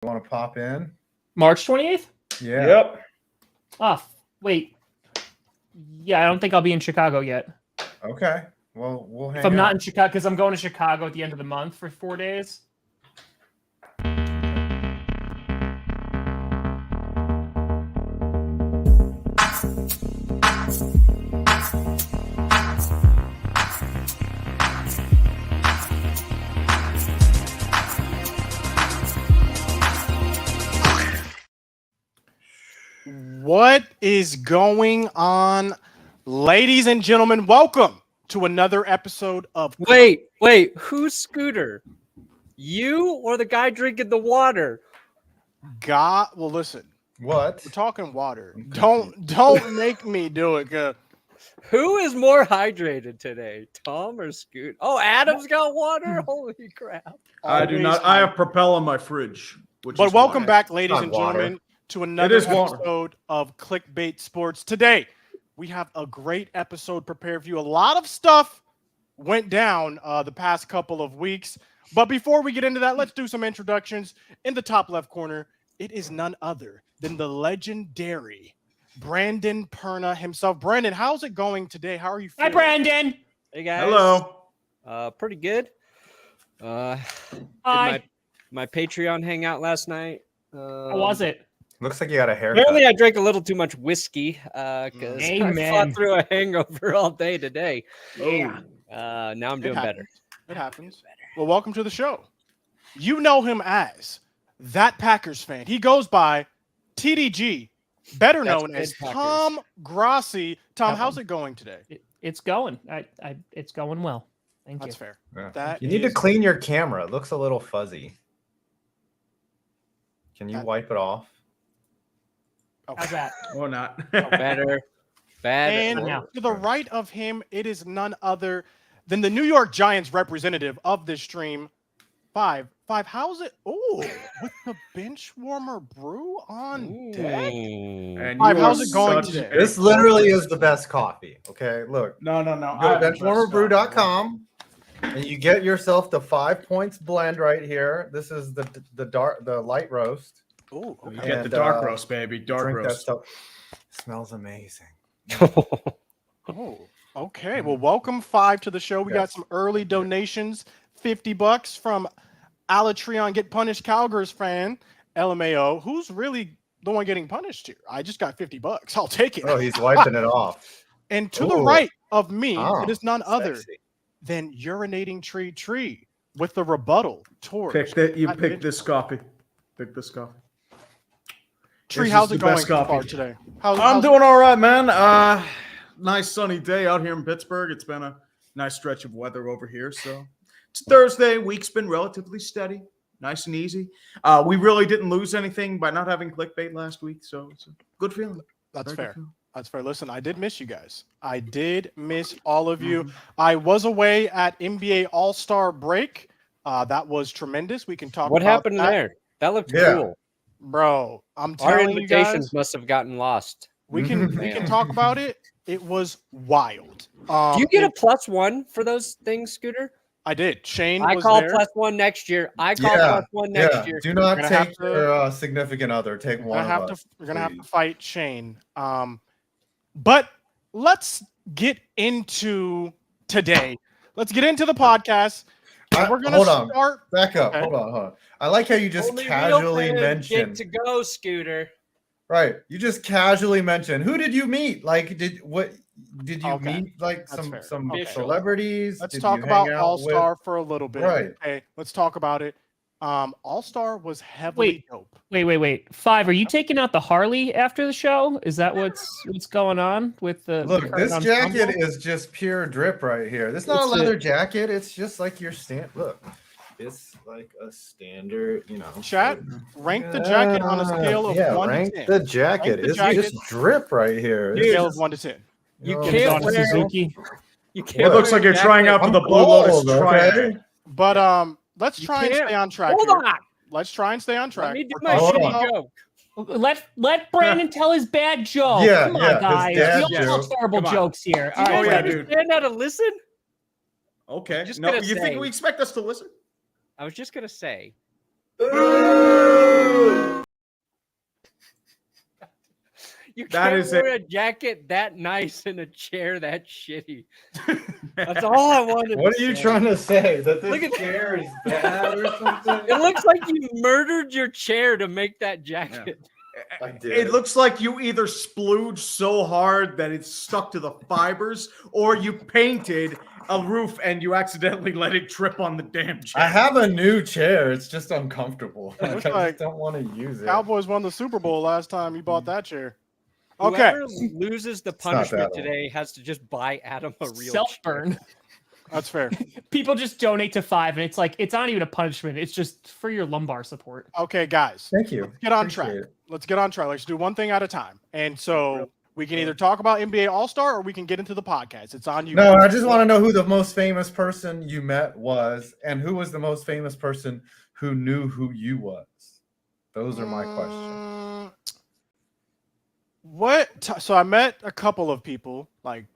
You want to pop in? March 28th? Yeah. Yep. Oh, wait. Yeah, I don't think I'll be in Chicago yet. Okay. Well, we'll hang If I'm out. not in Chicago, because I'm going to Chicago at the end of the month for 4 days. What is going on, ladies and gentlemen? Welcome to another episode of Wait, who's Scooter? You or the guy drinking the water? God. Well, listen, What? we're talking water. Don't make me do it. 'Cause Who is more hydrated today, Tom or Scoot? Oh, Adam's got water? Holy crap. I do always not. I have Propel on my fridge. But welcome back, ladies Not and water. gentlemen, to another is water. episode of Clickbait Sports. Today, we have a great episode prepared for you. A lot of stuff went down the past couple of weeks. But before we get into that, let's do some introductions. In the top left corner, it is none other than the legendary Brandon Perna himself. Brandon, how's it going today? How are you Hi, feeling? Brandon. Hey, guys. Hello. Pretty good. Hi. Did my Patreon hangout last night. How was it? Looks like you got a haircut. Apparently, I drank a little too much whiskey because I Amen. fought through a hangover all day today. Yeah. Now I'm doing better. It happens. Well, welcome to the show. You know him as that Packers fan. He goes by TDG, better That's known as good, Packers. Tom Grassi. Tom, how's it going today? It's going. It's going well. Thank That's you. fair. Yeah. That You need to is- clean your camera. It looks a little fuzzy. Can you That- wipe it off? Okay. How's that? Or not. Better. And now. to the right of him, it is none other than the New York Giants representative of this stream. Five, how's it? Oh, with the bench warmer brew on deck. And Five, you how's are it going such today? a- This literally is the best coffee. Okay, look. No. Go to benchwarmerbrew.com and you get yourself the 5 points blend right here. This is the light roast. Oh, You okay. get the And, dark roast, baby. Dark Drink that roast. stuff. Smells amazing. Oh, okay. Well, welcome Five to the show. We got Yes. some early donations, $50 from Alatreon Get Punished Cowgirls fan, LMAO. Who's really the one getting punished here? I just got $50. I'll take it. Oh, he's wiping it off. And to the Ooh. right of me, Oh, it is none other Sexy. than Urinating Tree with the rebuttal towards Pick that. You that pick bench. this coffee. Pick this coffee. Tree. This How's is it the going best so far coffee. today? I'm doing all right, man. Nice sunny day out here in Pittsburgh. It's been a nice stretch of weather over here. So it's Thursday. Week's been relatively steady, nice and easy. We really didn't lose anything by not having clickbait last week, so it's a good feeling. That's Very fair. good feeling. That's fair. Listen, I did miss you guys. I did miss all of you. Mhm. I was away at NBA All-Star break. That was tremendous. We can talk What about happened that. there? That looked Yeah. cool. Bro, I'm Our telling you invitations guys, must have gotten lost. we can talk about it. It was wild. Do you get a +1 for those things, Scooter? I did. Shane I was call there. +1 next year. I call Yeah, +1 next year. Do not We're gonna have take to- your significant other. Take We're one gonna have of us. to have to please. fight Shane. But let's get into today. Let's get into the podcast. We're gonna hold on. start. Back up. Okay. Hold on. I like how you just Only real casually fans mentioned. get to go, Scooter. Right. You just casually mentioned. Who did you meet? Like, did you Okay. meet? Like That's fair. some Okay. celebrities? Let's Did talk you about hang out All with- Star for a little bit. Right. Okay, let's talk about it. All Star was heavily dope. Wait. Five, are you taking out the Harley after the show? Is that what's going on with the Look, the this current jacket ensemble? is just pure drip right here. This is not It's a a- leather jacket. It's just like your look. It's like a standard, Chat, rank the jacket on a scale of 1 to rank 10. the jacket. Rank the It's jacket. just drip right here. It's Scale just- of 1 to 10. You know, Give it can't on to wear- Suzuki. You can't. It looks wear like you're a trying jacket. out for I'm the Blue Lotus cold, triad. okay? But let's You try and can't- stay on track. Hold here. on. Let's try and stay on track. Let me do We're my talking Hold shitty about- joke. Let Brandon tell his bad joke. Yeah, Come on, yeah, his guys. dad We all tell joke. terrible Come on. jokes here. Do All you right, guys yeah, Brandon. dude. understand how to listen? Okay. Just No, gonna you say- think we expect us to listen? I was just gonna say. Ooh. You That can't is wear a jacket that nice in a chair that shitty. That's all I wanted. What to are you say. trying to say? That Look this at- chair is bad or something? It looks like you murdered your chair to make that jacket. I did. It looks like you either splooged so hard that it's stuck to the fibers, or you painted a roof and you accidentally let it trip on the damn chair. I have a new chair. It's just uncomfortable. It I looks just like don't want to use it. Cowboys won the Super Bowl last time you bought that chair. Okay, Whoever loses the not punishment that old. today has to just buy Adam a real Self chair. burn. that's fair. People just donate to 5, and it's like it's not even a punishment. It's just for your lumbar support. Okay, guys, Thank you. get on Appreciate track. it. Let's get on track. Let's do one thing at a time. And so we can either talk about NBA All-Star or we can get into the podcast. It's on you. No, I just want to know who the most famous person you met was, and who was the most famous person who knew who you was. Those are my questions. So I met a couple of people. Like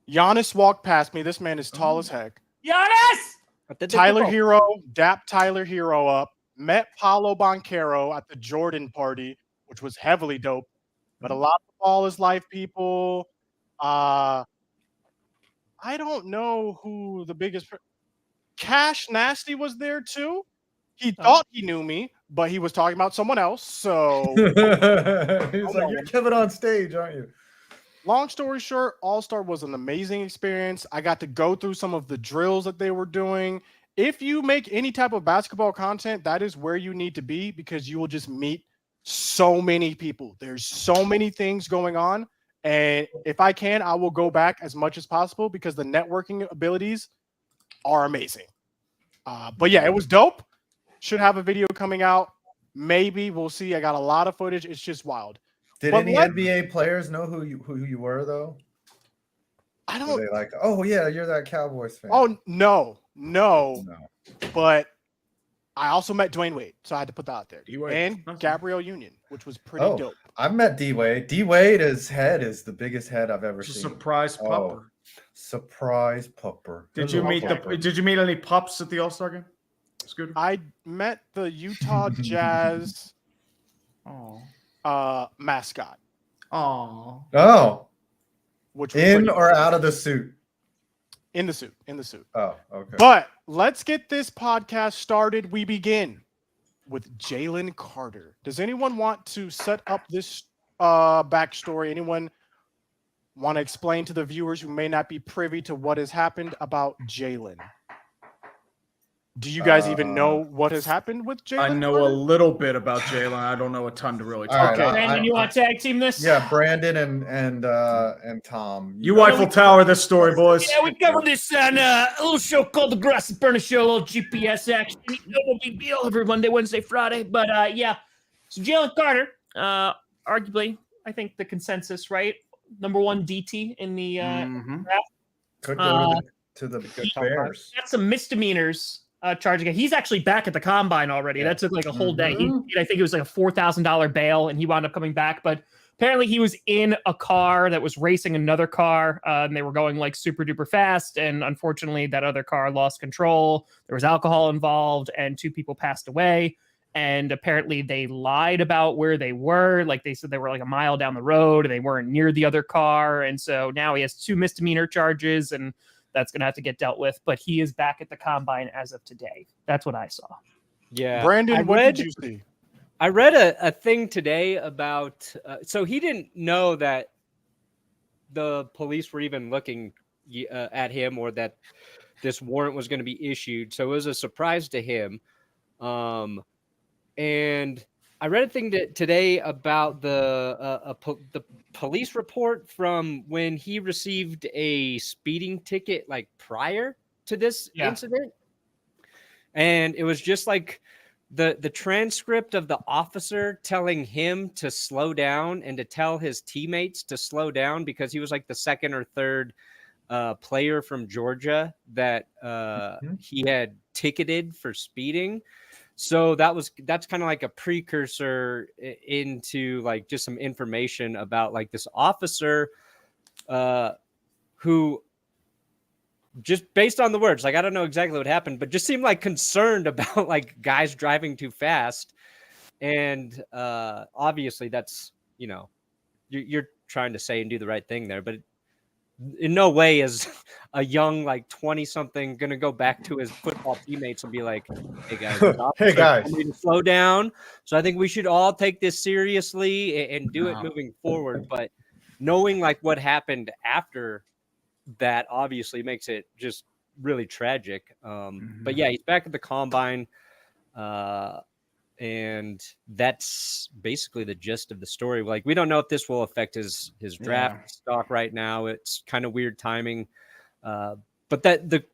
Giannis walked past me. This man is tall as heck. Giannis! Tyler Hero, dap Tyler Hero up. Met Paulo Banchero at the Jordan party, which was heavily dope. But a lot of Ball is Life people. I don't know who the biggest. Cash Nasty was there too. He thought he knew me, but he was talking about someone else. So, He was like, "You're Kevin on stage, aren't you?" long story short, All-Star was an amazing experience. I got to go through some of the drills that they were doing. If you make any type of basketball content, that is where you need to be because you will just meet so many people. There's so many things going on. And if I can, I will go back as much as possible because the networking abilities are amazing. But yeah, it was dope. Should have a video coming out. Maybe we'll see. I got a lot of footage. It's just wild. Did But any what- NBA players know who you were though? I Were don't. they like, "Oh yeah, you're that Cowboys fan"? Oh no. no. But I also met Dwayne Wade, so I had to put that out there. D-Wade. And That's Gabrielle Union, which was pretty Oh, dope. I've met D Wade. D Wade's head is the biggest head I've ever It's a seen. surprise Oh, pupper. Surprise pupper. Did Good you little meet pupper. Did you meet any pups at the All-Star game? Scooter. I met the Utah Jazz Oh. mascot, Oh. Oh, which was in pretty or out of the suit? in the suit. In the suit. Oh, okay. But let's get this podcast started. We begin with Jalen Carter. Does anyone want to set up this backstory? Anyone want to explain to the viewers who may not be privy to what has happened about Jalen? Do you guys even know what has happened with Jalen? I know a little bit about Jalen. I don't know a ton to really All talk right, about. Brandon, you want to tag team this? Yeah, Brandon and Tom. You Eiffel Tower this story, boys. Yeah, we covered this on a little show called The Grass and Burner Show, a little GPS action. No big deal every Monday, Wednesday, Friday. But yeah, so Jalen Carter, arguably, I think the consensus, right? Number 1 DT in the Mhm. Could go to the Bears. got some misdemeanors charging. He's actually back at the combine already. That took like a whole day. I think it was like a $4,000 bail, and he wound up coming back. But apparently, he was in a car that was racing another car, and they were going like super duper fast. And unfortunately, that other car lost control. There was alcohol involved, and 2 people passed away. And apparently, they lied about where they were. Like they said they were like a mile down the road, and they weren't near the other car. And so now he has 2 misdemeanor charges, and that's going to have to get dealt with. But he is back at the combine as of today. That's what I saw. Yeah. Brandon, what did you see? I read a thing today about so he didn't know that the police were even looking at him or that this warrant was going to be issued. So it was a surprise to him. And I read a thing today about the police report from when he received a speeding ticket like prior to this incident. And it was just like the transcript of the officer telling him to slow down and to tell his teammates to slow down because he was like the second or third player from Georgia that he had ticketed for speeding. So that's kind of like a precursor into like just some information about like this officer who just based on the words, like I don't know exactly what happened, but just seemed like concerned about like guys driving too fast. And obviously that's, you're trying to say and do the right thing there, but in no way is a young like 20-something gonna go back to his football teammates and be like, "Hey guys, Hey guys, we need to slow down." So I think we should all take this seriously and do it moving forward. But knowing like what happened after that obviously makes it just really tragic. But yeah, he's back at the combine. And that's basically the gist of the story. Like, we don't know if this will affect his draft stock right now. It's kind of weird timing. But that the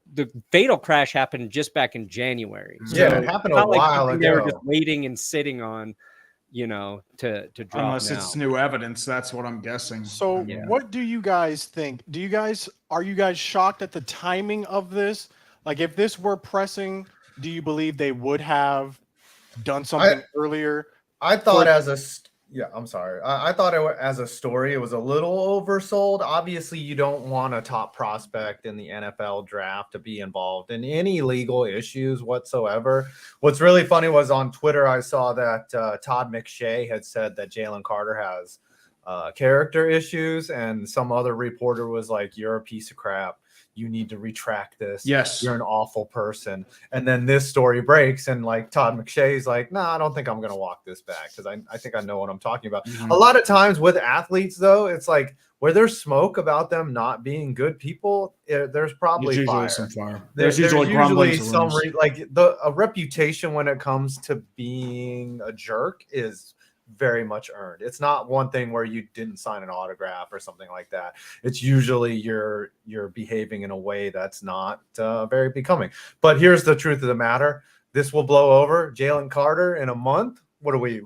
fatal crash happened just back in January. Yeah, it happened a while ago. They were just waiting and sitting on, to drop. Unless now. it's new evidence, that's what I'm guessing. So what do you guys think? Are you guys shocked at the timing of this? Like, if this were pressing, do you believe they would have done something earlier? I thought I'm sorry. I thought as a story, it was a little oversold. Obviously, you don't want a top prospect in the NFL draft to be involved in any legal issues whatsoever. What's really funny was on Twitter, I saw that Todd McShay had said that Jalen Carter has character issues, and some other reporter was like, "You're a piece of crap. You need to retract this. Yes. You're an awful person." And then this story breaks, and like Todd McShay's like, "No, I don't think I'm going to walk this back because I think I know what I'm talking about." A lot of times with athletes, though, it's like where there's smoke about them not being good people, there's probably fire. Some fire. There's usually some a reputation when it comes to being a jerk is very much earned. It's not one thing where you didn't sign an autograph or something like that. It's usually you're behaving in a way that's not very becoming. But here's the truth of the matter. This will blow over. Jalen Carter in a month. What are we,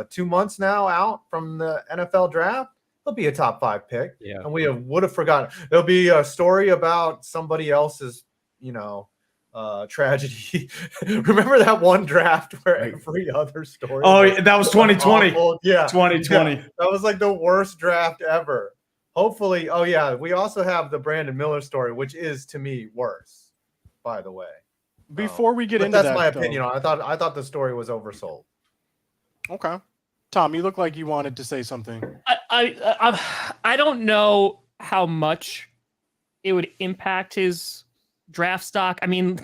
2 months now out from the NFL draft? He'll be a top 5 pick. Yeah. And we would have forgotten. There'll be a story about somebody else's, tragedy. Remember that one draft where every other story? That was 2020. Yeah, 2020. Yeah. That was like the worst draft ever. Hopefully, we also have the Brandon Miller story, which is to me worse, by the way. Before we get into that, that's my opinion on it. I thought the story was oversold. Okay, Tom, you look like you wanted to say something. I don't know how much it would impact his draft stock. I mean,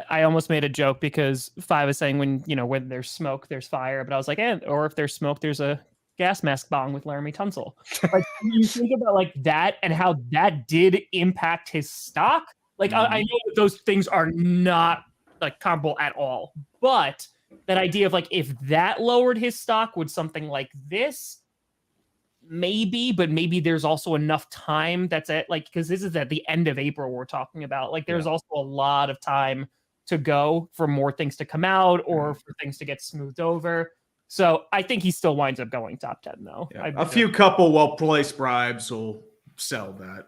I almost made a joke because Five is saying when there's smoke, there's fire. But I was like, or if there's smoke, there's a gas mask bong with Laramie Tunsil. Like, you think about like that and how that did impact his stock. Like, I know that those things are not like comparable at all, but that idea of like if that lowered his stock, would something like this? Maybe, but maybe there's also enough time that's because this is at the end of April we're talking about. Like, there's also a lot of time to go for more things to come out or for things to get smoothed over. So I think he still winds up going top 10 though. Yeah. A few couple well-placed bribes will sell that.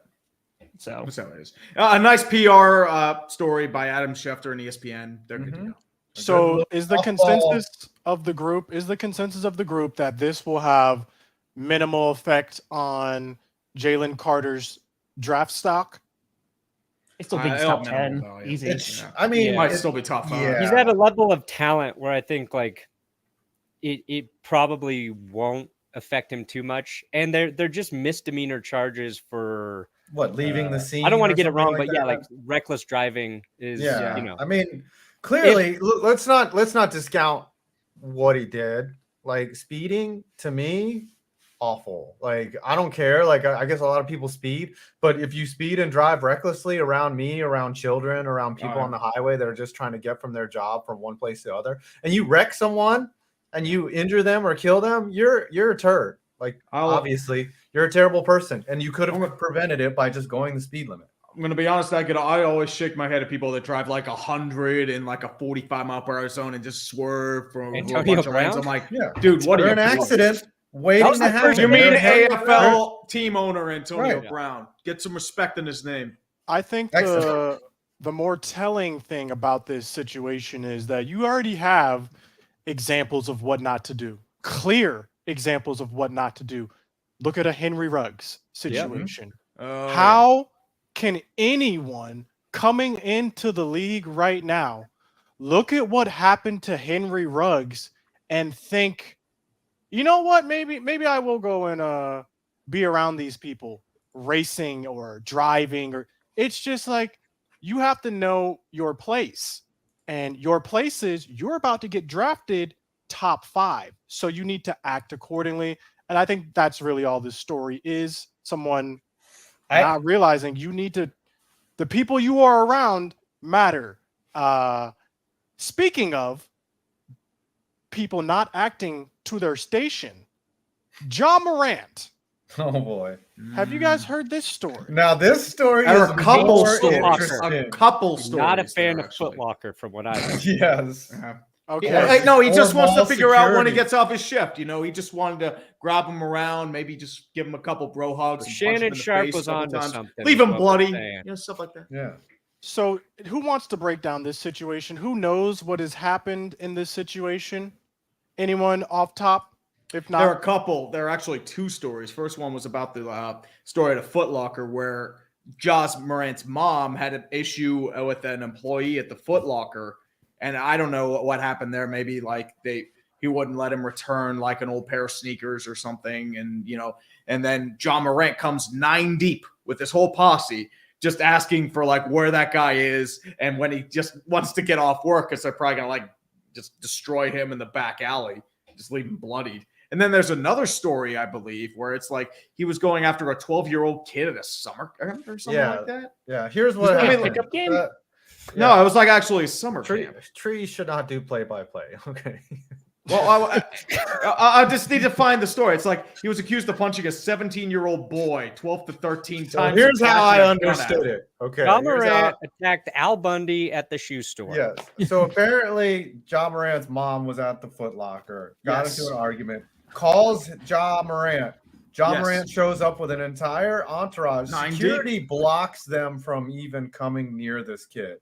So that's how it is. A nice PR story by Adam Schefter and ESPN. They're good to go. So is the consensus of the group that this will have minimal effect on Jalen Carter's draft stock? I still think he's top 10. Easy. He might still be top 5. Yeah. He's at a level of talent where I think like it probably won't affect him too much. And they're just misdemeanor charges for leaving the scene. I don't want to get it wrong, but like reckless driving is I mean, clearly, let's not discount what he did. Like, speeding, to me, awful. Like, I don't care. Like, I guess a lot of people speed, but if you speed and drive recklessly around me, around children, around people on the highway that are just trying to get from their job from one place to the other, and you wreck someone and you injure them or kill them, you're a turd. Like, obviously, you're a terrible person, and you could have prevented it by just going the speed limit. I'm going to be honest, I always shake my head at people that drive like 100 in like a 45-mile-per-hour zone and just swerve from a bunch of lanes. I'm like, dude, what are you doing? An accident waiting to happen. You mean AFL team owner Antonio Brown. Get some respect in his name. I think the more telling thing about this situation is that you already have examples of what not to do. Clear examples of what not to do. Look at a Henry Ruggs situation. How can anyone coming into the league right now look at what happened to Henry Ruggs and think, you know what, maybe I will go and be around these people racing or driving, or it's just like you have to know your place. And your place is you're about to get drafted top 5. So you need to act accordingly. And I think that's really all this story is. Someone not realizing you need to, the people you are around matter. Speaking of people not acting to their station, Morant. Oh boy. Have you guys heard this story? Now this story There is are a couple more stories. interesting. A couple stories. Not a fan there, of actually. Foot Locker, from what I heard. Yes. Okay. Hey, no, he just Or wants to mall figure out when he security. gets off his shift. You know, he just wanted to grab him around, maybe just give him a couple bro hugs. And punch him Shannon in the Sharp face was a couple on to times. something. Leave is him what we're bloody. saying. You know, stuff like that. Yeah. So who wants to break down this situation? Who knows what has happened in this situation? Anyone off top? If not, There are a couple. There are actually 2 stories. First one was about the story at a Foot Locker where Morant's mom had an issue with an employee at the Foot Locker, and I don't know what happened there. Maybe like he wouldn't let him return like an old pair of sneakers or something, and and then Morant comes 9 deep with this whole posse, just asking for like where that guy is, and when he just wants to get off work because they're probably gonna like just destroy him in the back alley, just leave him bloodied. And then there's another story, I believe, where it's like he was going after a 12-year-old kid at a summer camp or something like that. Yeah. Here's what I mean, happened. pickup game? No, it was like actually a summer camp. Trees should not do play-by-play. Okay. Well, I just need to find the story. It's like he was accused of punching a 17-year-old boy 12 to 13 So times. here's how I attaching a gun at understood him. it. Okay. John here's how- Morant attacked Al Bundy at the shoe store. Yes. So apparently, Morant's mom was at the Foot Locker, got Yes. into an argument, calls Morant. Yes. Morant shows up with an entire entourage. 9 deep. Security blocks them from even coming near this kid.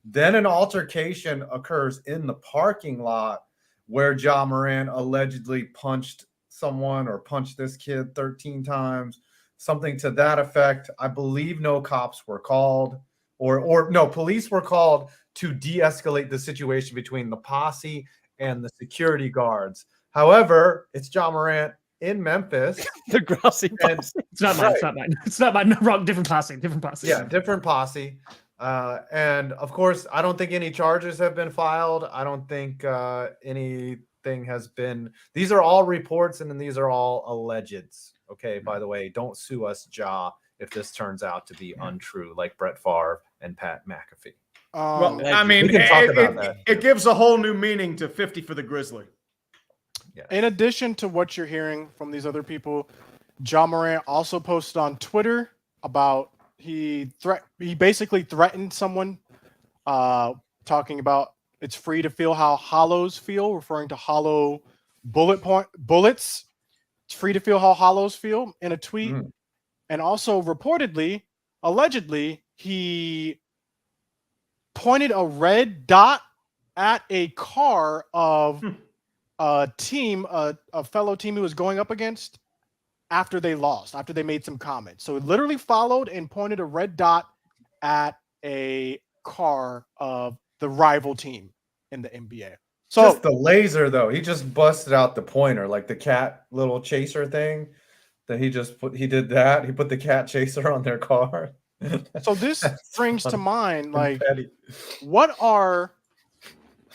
Then an altercation occurs in the parking lot where Morant allegedly punched someone or punched this kid 13 times, something to that effect. I believe no cops were called, or no, police were called to de-escalate the situation between the posse and the security guards. However, it's Morant in Memphis. The Grossy And- Posse. It's not mine. It's not mine. It's not mine. No, wrong. Different posse. Different posse. Yeah, different posse. And of course, I don't think any charges have been filed. I don't think anything has been. These are all reports, and then these are all allegeds. Okay, by the way, don't sue us, if this turns out to be untrue, like Brett Favre and Pat McAfee. Well, Legend. I mean, We can talk about that. it gives a whole new meaning to 50 for the Grizzly. in addition to what you're hearing from these other people, Morant also posted on Twitter about he basically threatened someone, talking about it's free to feel how hollows feel, referring to hollow bullets. It's free to feel how hollows feel in a tweet. Mm. And also reportedly, allegedly, he pointed a red dot at a car of a team, a fellow team he was going up against after they lost, after they made some comments. So it literally followed and pointed a red dot at a car of the rival team in the NBA. So Just the laser, though. He just busted out the pointer, like the cat little chaser thing that he just put. He did that. He put the cat chaser on their car. so this That's brings to funny mind, and like, petty. what are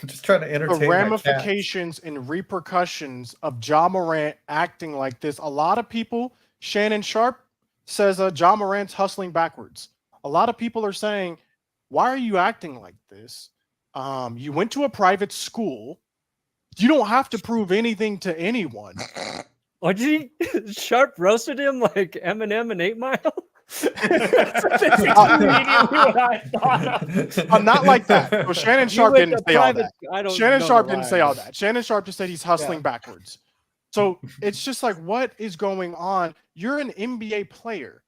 I'm just trying to the entertain ramifications and repercussions of Morant acting like this? A lot of people, Shannon Sharp says Morant's hustling backwards. A lot of people are saying, why are you acting like this? You went to a private school. You don't have to prove anything to anyone. What did he? Sharp roasted him like Eminem and 8 Mile? That's immediately what I thought of. I'm not like that. So Shannon Sharp You went didn't to say all private- that. I don't Shannon know Sharp the didn't line. say all that. Shannon Sharp just said he's hustling backwards. So it's just like, what is going on? You're an NBA player.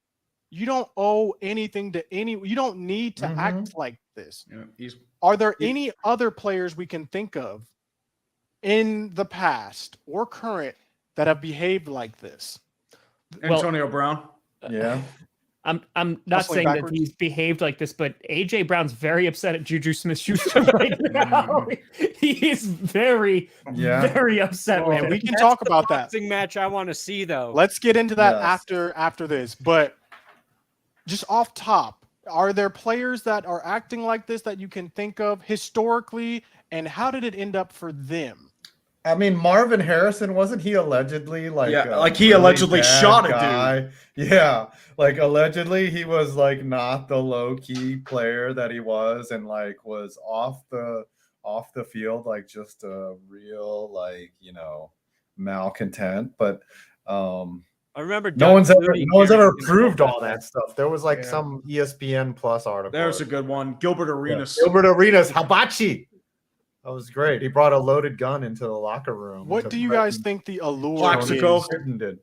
You don't owe anything to you don't need to act like this. Are there any other players we can think of in the past or current that have behaved like this? Well- Antonio Brown. Yeah. I'm not Hustling saying backwards? that he's behaved like this, but AJ Brown's very upset at JuJu Smith-Schuster right now. He is very, very upset with And it. we can That's talk the about that. boxing match I want to see, though. Let's get into that Yes. after this. But just off top, are there players that are acting like this that you can think of historically, and how did it end up for them? I mean, Marvin Harrison, wasn't he allegedly like Yeah, a like he really allegedly bad shot a guy? Yeah, like allegedly he was like not the low key player that he was, and like was off the field like just a real like malcontent. But I remember no one's ever carrying proved all himself that stuff. There was like Yeah. some ESPN Plus article. There's a good one. Gilbert Arenas. Gilbert Arenas, Hibachi. That was great. He brought a loaded gun into the locker room. What do you guys think the allure Plaxico. is? Did.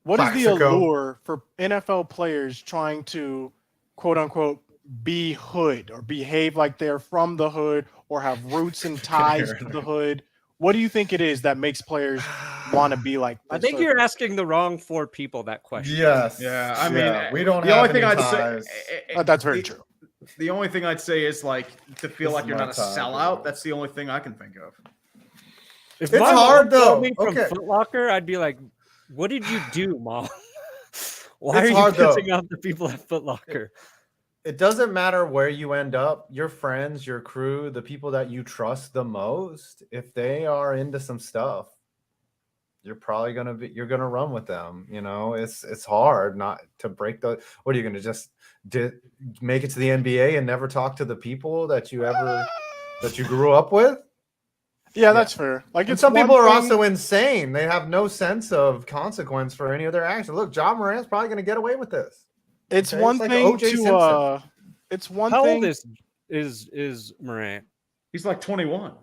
What is the Plaxico. allure for NFL players trying to, quote unquote, be hood or behave like they're from the hood or have roots and ties to the hood? What do you think it is that makes players want to be like this? I think you're asking the wrong 4 people that question. Yes. Yeah, I mean, we don't the have only thing any I'd ties. say That's very true. The only thing I'd say is like to feel This like is you're my not a tie, sellout. bro. That's the only thing I can think of. If It's my hard, mom called though. me from Okay. Foot Locker, I'd be like, "What did you do, Mom? Why It's are you hard, though. pissing off the people at Foot Locker?" It doesn't matter where you end up, your friends, your crew, the people that you trust the most, if they are into some stuff, you're probably you're gonna run with them. It's hard not to break the. What are you gonna just make it to the NBA and never talk to the people that you grew up with? Yeah, that's fair. Like, And it's some people one are thing- also insane. They have no sense of consequence for any of their actions. Look, John Morant's probably gonna get away with this. It's Okay, one it's like thing O.J. to Simpson. it's one How thing. old is Morant? He's like 21.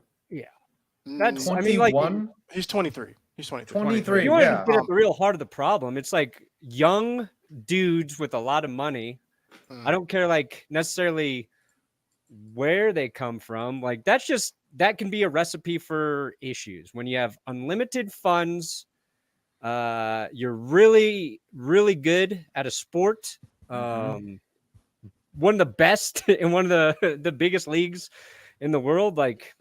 That's I mean, like 21? He's 23. He's 23. 23. you want Yeah. to get at the real heart of the problem. It's like young dudes with a lot of money. I don't care like necessarily where they come from. Like that can be a recipe for issues when you have unlimited funds. You're really, really good at a sport. One of the best in one of the biggest leagues in the world. Like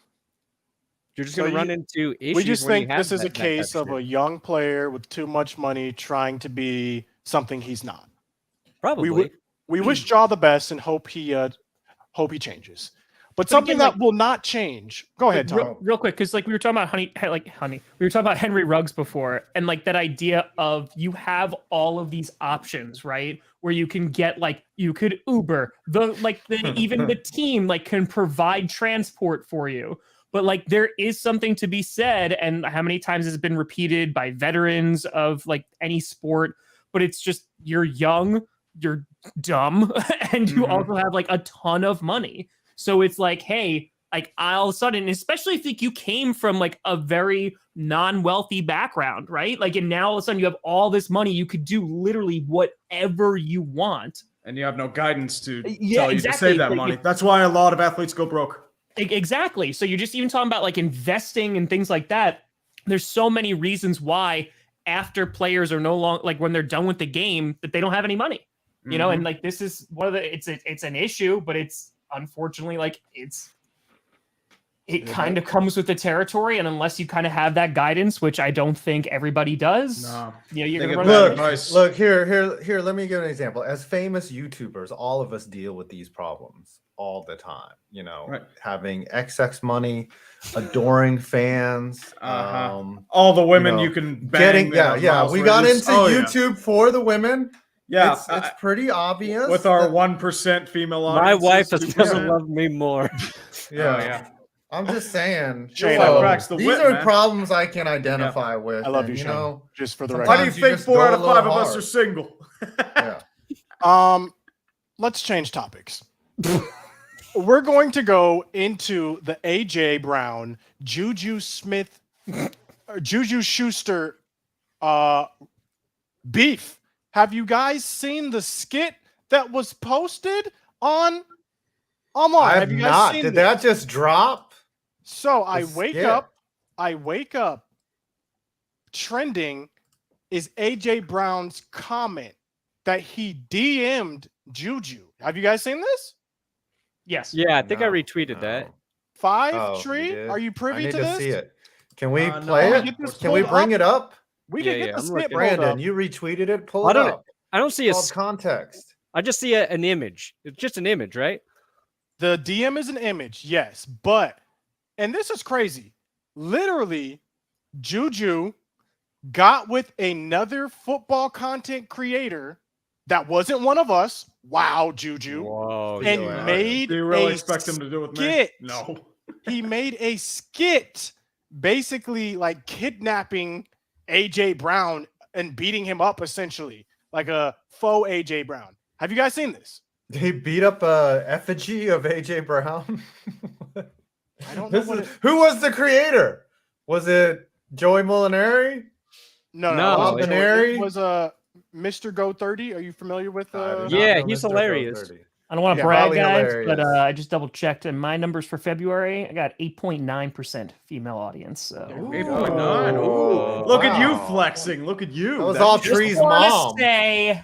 you're just going to run into issues. We just when you think have this is a that type case of shit. a young player with too much money trying to be something he's not. Probably. We wish Ja the best and hope he changes. But something again, that will not change. Go ahead, Tom. Real quick, because like we were talking about we were talking about Henry Ruggs before, and like that idea of you have all of these options, right? Where you can get like you could Uber, even the team like can provide transport for you. But like there is something to be said, and how many times has it been repeated by veterans of like any sport? But it's just you're young, you're dumb, and you also have like a ton of money. So it's like, hey, like all of a sudden, especially if like, you came from like a very non-wealthy background, right? Like, and now all of a sudden you have all this money, you could do literally whatever you want. And you have no guidance to tell you exactly. to save that Like, money. That's why a lot of athletes go broke. Exactly. So you're just even talking about like investing and things like that. There's so many reasons why after players are no longer like when they're done with the game that they don't have any money, and like this is one of the it's an issue, but it's unfortunately like it kind of comes with the territory, and unless you kind of have that guidance, which I don't think everybody does, No. you're They gonna get run bad out of advice. Look here. Let me give an example. As famous YouTubers, all of us deal with these problems all the time. Right. Having XX money, adoring fans, All the women you can bang. We got into YouTube for the women. Yeah, it's pretty obvious with our that- 1% female My audience. wife has never loved me more. Yeah. I'm just saying. Shane, so, cracks the these whip, are man. problems I can identify with. I love and, you, Shane. Just for the sometimes Why do record. you think just 4 go out a of 5 little of us hard. are single? Yeah. Let's change topics. We're going to go into the AJ Brown, JuJu Schuster beef. Have you guys seen the skit that was posted online? I Have have you guys not. seen Did this? that just drop? So I The wake skit. up. Trending is AJ Brown's comment that he DM'd JuJu. Have you guys seen this? Yes. Yeah, I think I No, retweeted that. no. Five Oh, Tree, you did? are you I privy need to to this? see it. Can we No. play Can we it? get this Can we pulled bring up? it up? We Yeah, can get yeah, the I'm snip looking. pulled up. Brandon, you retweeted it. Pull I it don't- up. I don't see Called context. I just see an image. It's just an image, right? The DM is an image, yes, but and this is crazy. Literally, JuJu got with another football content creator that wasn't one of us. Wow, JuJu. Whoa. And yo, made Do you really a expect him to do it with skit. me? No. He made a skit basically like kidnapping AJ Brown and beating him up essentially like a faux AJ Brown. Have you guys seen this? He beat up a effigy of AJ Brown. I don't know what who was the creator? Was it Joey Molinari? No, No, it Molinari? was Mr. Go 30. Are you familiar with I do not Yeah, know he's Mr. hilarious. Go30. I don't want to Yeah, brag, probably guys, hilarious. but I just double checked, and my numbers for February, I got 8.9% female audience. So 8.9. Ooh. Oh, Look at you wow. flexing. Look at you. That was That's all just- Tree's wanna mom say,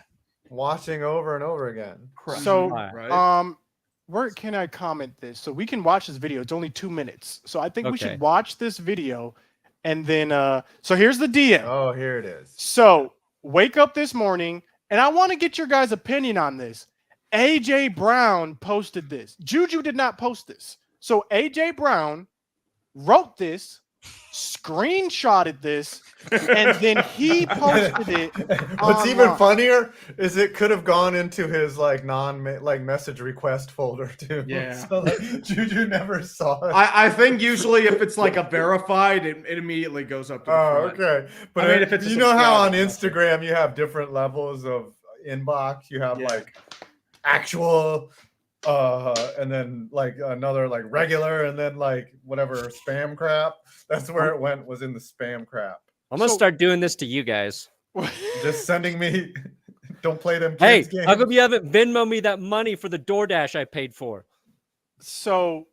watching over and over again. So, Right. where can I comment this? So we can watch this video. It's only 2 minutes. So I think we Okay. should watch this video and then so here's the DM. Oh, here it is. So wake up this morning, and I want to get your guys' opinion on this. AJ Brown posted this. JuJu did not post this. So AJ Brown wrote this, screenshotted this, and then he posted it. What's even online. funnier is it could have gone into his like message request folder too. Yeah. So like, JuJu never saw it. I think usually if it's like a verified, it immediately goes up to the Oh, front. okay. But I mean, if it's a you know how on subscriber. Instagram you have different levels of inbox. You have Yeah. like actual, and then like another like regular, and then like whatever spam crap. That's where it went. Was in the spam crap. I'm gonna So- start doing this to you guys. Just sending me. Don't play them Hey, kids games. how come you haven't Venmo me that money for the DoorDash I paid for? So,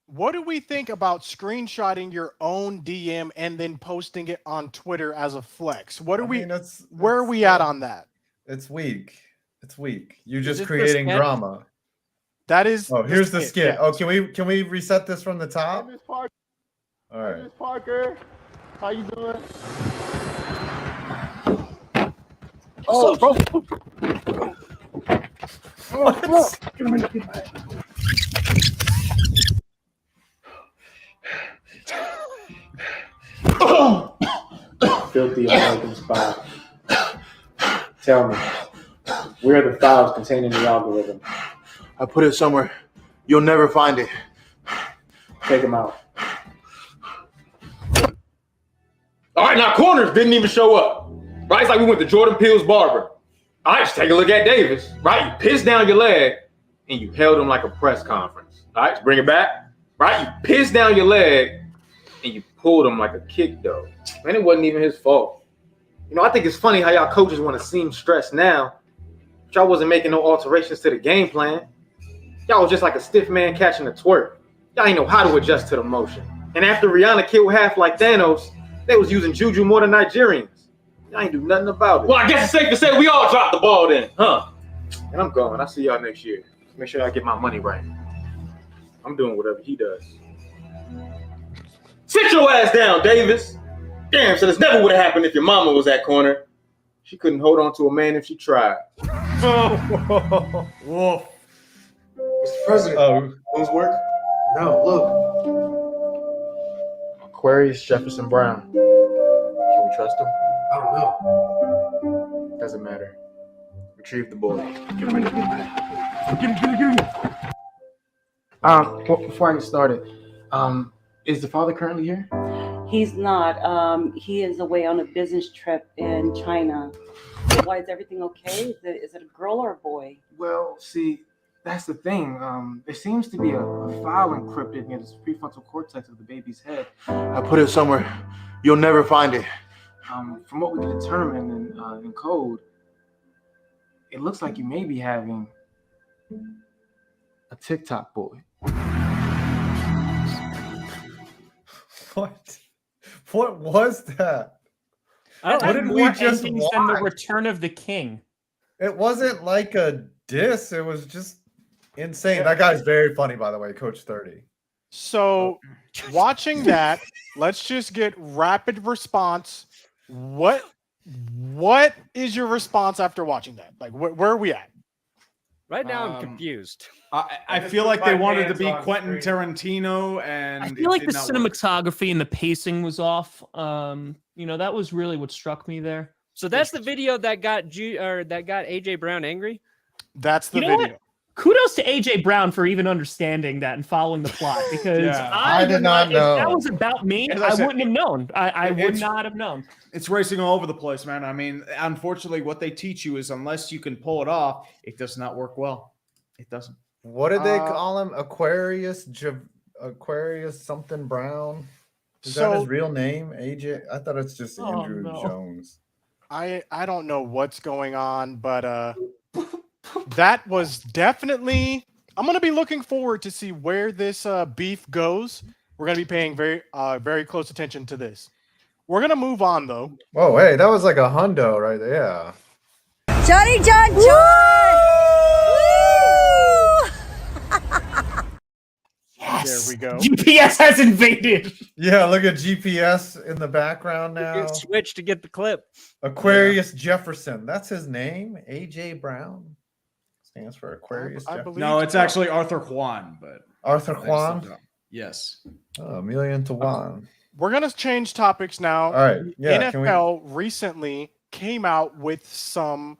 what do we think about screenshotting your own DM and then posting it on Twitter as a flex? What are I we? mean, Where are we at on that? It's weak. It's weak. You're Is just it the creating sketch? drama. That is. Oh, here's the skit. yeah. Oh, can we reset this from the top? All right. Parker, how you doing? oh, bro, Filthy American spy. Tell me, where are the files containing the algorithm? I put it somewhere. You'll never find it. Take them out. All right, now corners didn't even show up. Right? It's like we went to Jordan Peele's barber. All right, just take a look at Davis. Right? You pissed down your leg and you held him like a press conference. All right, bring it back. Right? You pissed down your leg and you pulled him like a kick though. Man, it wasn't even his fault. You know, I think it's funny how y'all coaches want to seem stressed now, but y'all wasn't making no alterations to the game plan. Y'all was just like a stiff man catching a twerk. Y'all ain't know how to adjust to the motion. And after Rihanna killed half like Thanos, they was using JuJu more than Nigerians. Y'all ain't do nothing about it. Well, I guess it's safe to say we all dropped the ball then, huh? And I'm going. I'll see y'all next year. Make sure I get my money right. I'm doing whatever he does. Sit your ass down, Davis. Damn, so this never would have happened if your mama was at corner. She couldn't hold on to a man if she tried. Whoa. Mr. President, Oh, things work? No, look. Aquarius Jefferson Brown. Can we trust him? I don't know. Doesn't matter. Retrieve the boy. Get rid of him. Before I get started, is the father currently here? He's not. He is away on a business trip in China. Why, is everything okay? Is it a girl or a boy? Well, see, that's the thing. There seems to be a file encrypted near the prefrontal cortex of the baby's head. I put it somewhere. You'll never find it. From what we can determine in code, it looks like you may be having a TikTok boy. what? What was that? That What had did we more just endings than the watch? Return of the King. It wasn't like a diss. It was just insane. That guy's very funny, by the way, Coach 30. So watching that, let's just get rapid response. What is your response after watching that? Like, where are we at? Right now, I'm confused. I feel like they wanted to be Quentin Tarantino, and I feel like the cinematography and the pacing was off. That was really what struck me there. So that's the video that got AJ Brown angry. That's the video. video. Kudos to AJ Brown for even understanding that and following the plot, because I did not know. If that was about me, I wouldn't have known. I would not have known. It's racing all over the place, man. I mean, unfortunately, what they teach you is unless you can pull it off, it does not work well. It doesn't. What did they call him? Aquarius something Brown? Is that his real name? AJ? I thought it's just Andrew Jones. I don't know what's going on, but that was definitely. I'm going to be looking forward to see where this beef goes. We're going to be paying very close attention to this. We're going to move on, though. Oh, hey, that was like a hundo right there. Yeah. Johnny John John! There we go. GPS has invaded. Yeah, look at GPS in the background now. Switch to get the clip. Aquarius Jefferson. That's his name. AJ Brown. Stands for Aquarius. No, it's actually Arthur Juan, but Arthur Juan. Yes. Oh, a million to one. We're gonna change topics now. All right. Yeah. NFL recently came out with some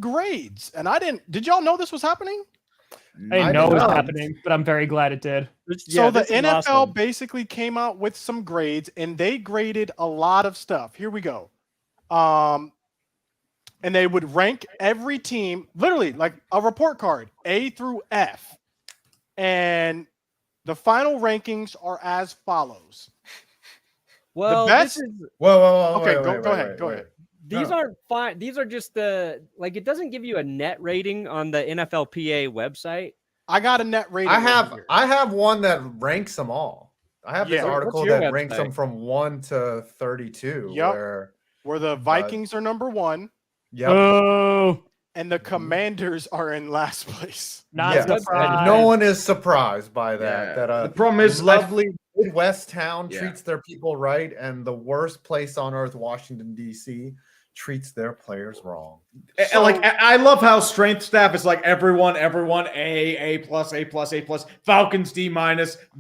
grades, and did y'all know this was happening? I didn't know it was happening, but I'm very glad it did. So the NFL basically came out with some grades, and they graded a lot of stuff. Here we go. And they would rank every team, literally like a report card, A through F. And the final rankings are as follows. Well, the best. Whoa. Okay, go ahead. These aren't fine. These are just it doesn't give you a net rating on the NFLPA website. I got a net rating. I have one that ranks them all. I have this article that ranks them from 1 to 32. Yep. Where the Vikings are number 1. Yep. Oh. And the Commanders are in last place. Not surprised. No one is surprised by that. Yeah. That the problem is lovely Midwest town treats their people right, and the worst place on earth, Washington, D.C., treats their players wrong. So, I love how strength staff is like everyone A plus, Falcons D-,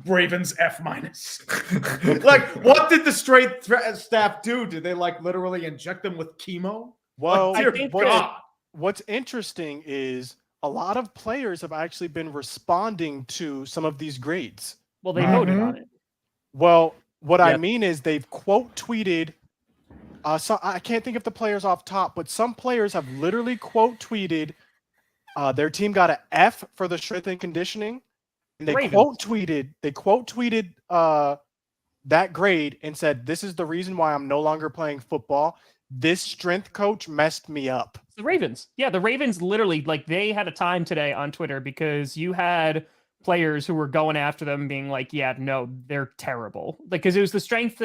Ravens F-. Like, what did the strength staff do? Did they literally inject them with chemo? Well, what's interesting is a lot of players have actually been responding to some of these grades. Well, they voted on it. Well, what I mean is they've quote tweeted. So I can't think of the players off top, but some players have literally quote tweeted their team got an F for the strength and conditioning, and they quote tweeted that grade and said, "This is the reason why I'm no longer playing football. This strength coach messed me up." The Ravens, the Ravens literally they had a time today on Twitter because you had players who were going after them, being like, "Yeah, no, they're terrible." Because it was the strength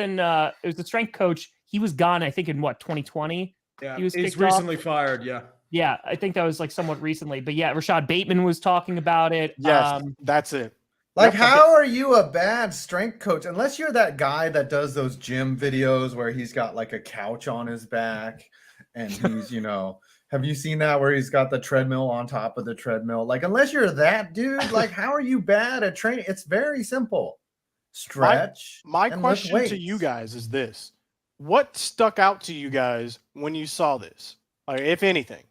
coach. He was gone, I think, in 2020? Yeah, he's recently fired. Yeah. Yeah, I think that was somewhat recently. But yeah, Rashad Bateman was talking about it. Yes, that's it. How are you a bad strength coach unless you're that guy that does those gym videos where he's got a couch on his back and he's, have you seen that where he's got the treadmill on top of the treadmill? Unless you're that dude, how are you bad at training? It's very simple. Stretch. My question to you guys is this. What stuck out to you guys when you saw this, if anything?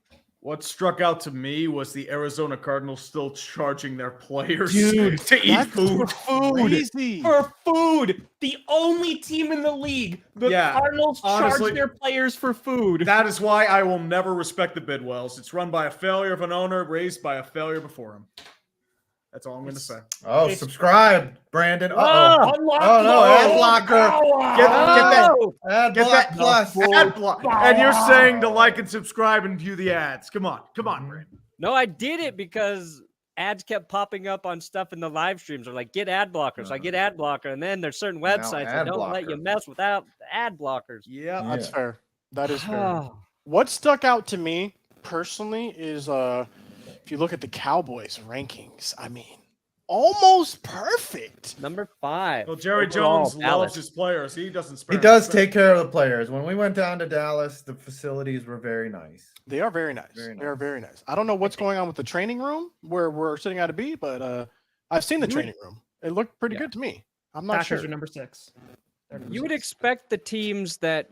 What struck out to me was the Arizona Cardinals still charging their players to eat food. For food. The only team in the league. The Cardinals charge their players for food. That is why I will never respect the Bidwells. It's run by a failure of an owner, raised by a failure before him. That's all I'm going to say. Oh, subscribe, Brandon. Oh no, ad blocker. Get that plus. Ad block. And you're saying to like and subscribe and view the ads. Come on, Brandon. No, I did it because ads kept popping up on stuff in the live streams. They're like, get ad blockers. I get ad blocker. And then there's certain websites that don't let you mess without ad blockers. Yeah, that's fair. That is fair. What stuck out to me personally is if you look at the Cowboys rankings, I mean, almost perfect. Number 5. Well, Jerry overall, Jones Dallas. loves his players. He doesn't spare. He does them. take care of the players. When we went down to Dallas, the facilities were very nice. They are very nice. They are very nice. I don't know what's going on with the training room where we're sitting at a B, but I've seen the training room. It looked pretty good to me. I'm not Packers sure. are number 6. You would expect the teams that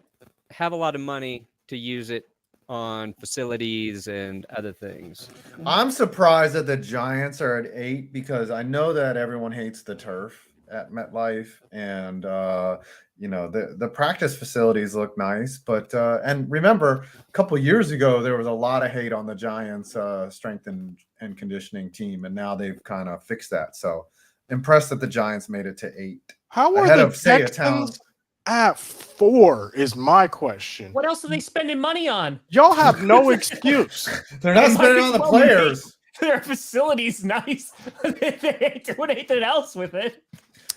have a lot of money to use it on facilities and other things. I'm surprised that the Giants are at 8 because I know that everyone hates the turf at MetLife, and the practice facilities look nice. But and remember, a couple years ago there was a lot of hate on the Giants' strength and conditioning team, and now they've kind of fixed that. So impressed that the Giants made it to 8. How are Ahead the of, say, a Texans at 4 is my question. What else are they spending money on? Y'all have no excuse. They're not They might spending as on the well players. Their facility's nice. They ain't doing anything else with it.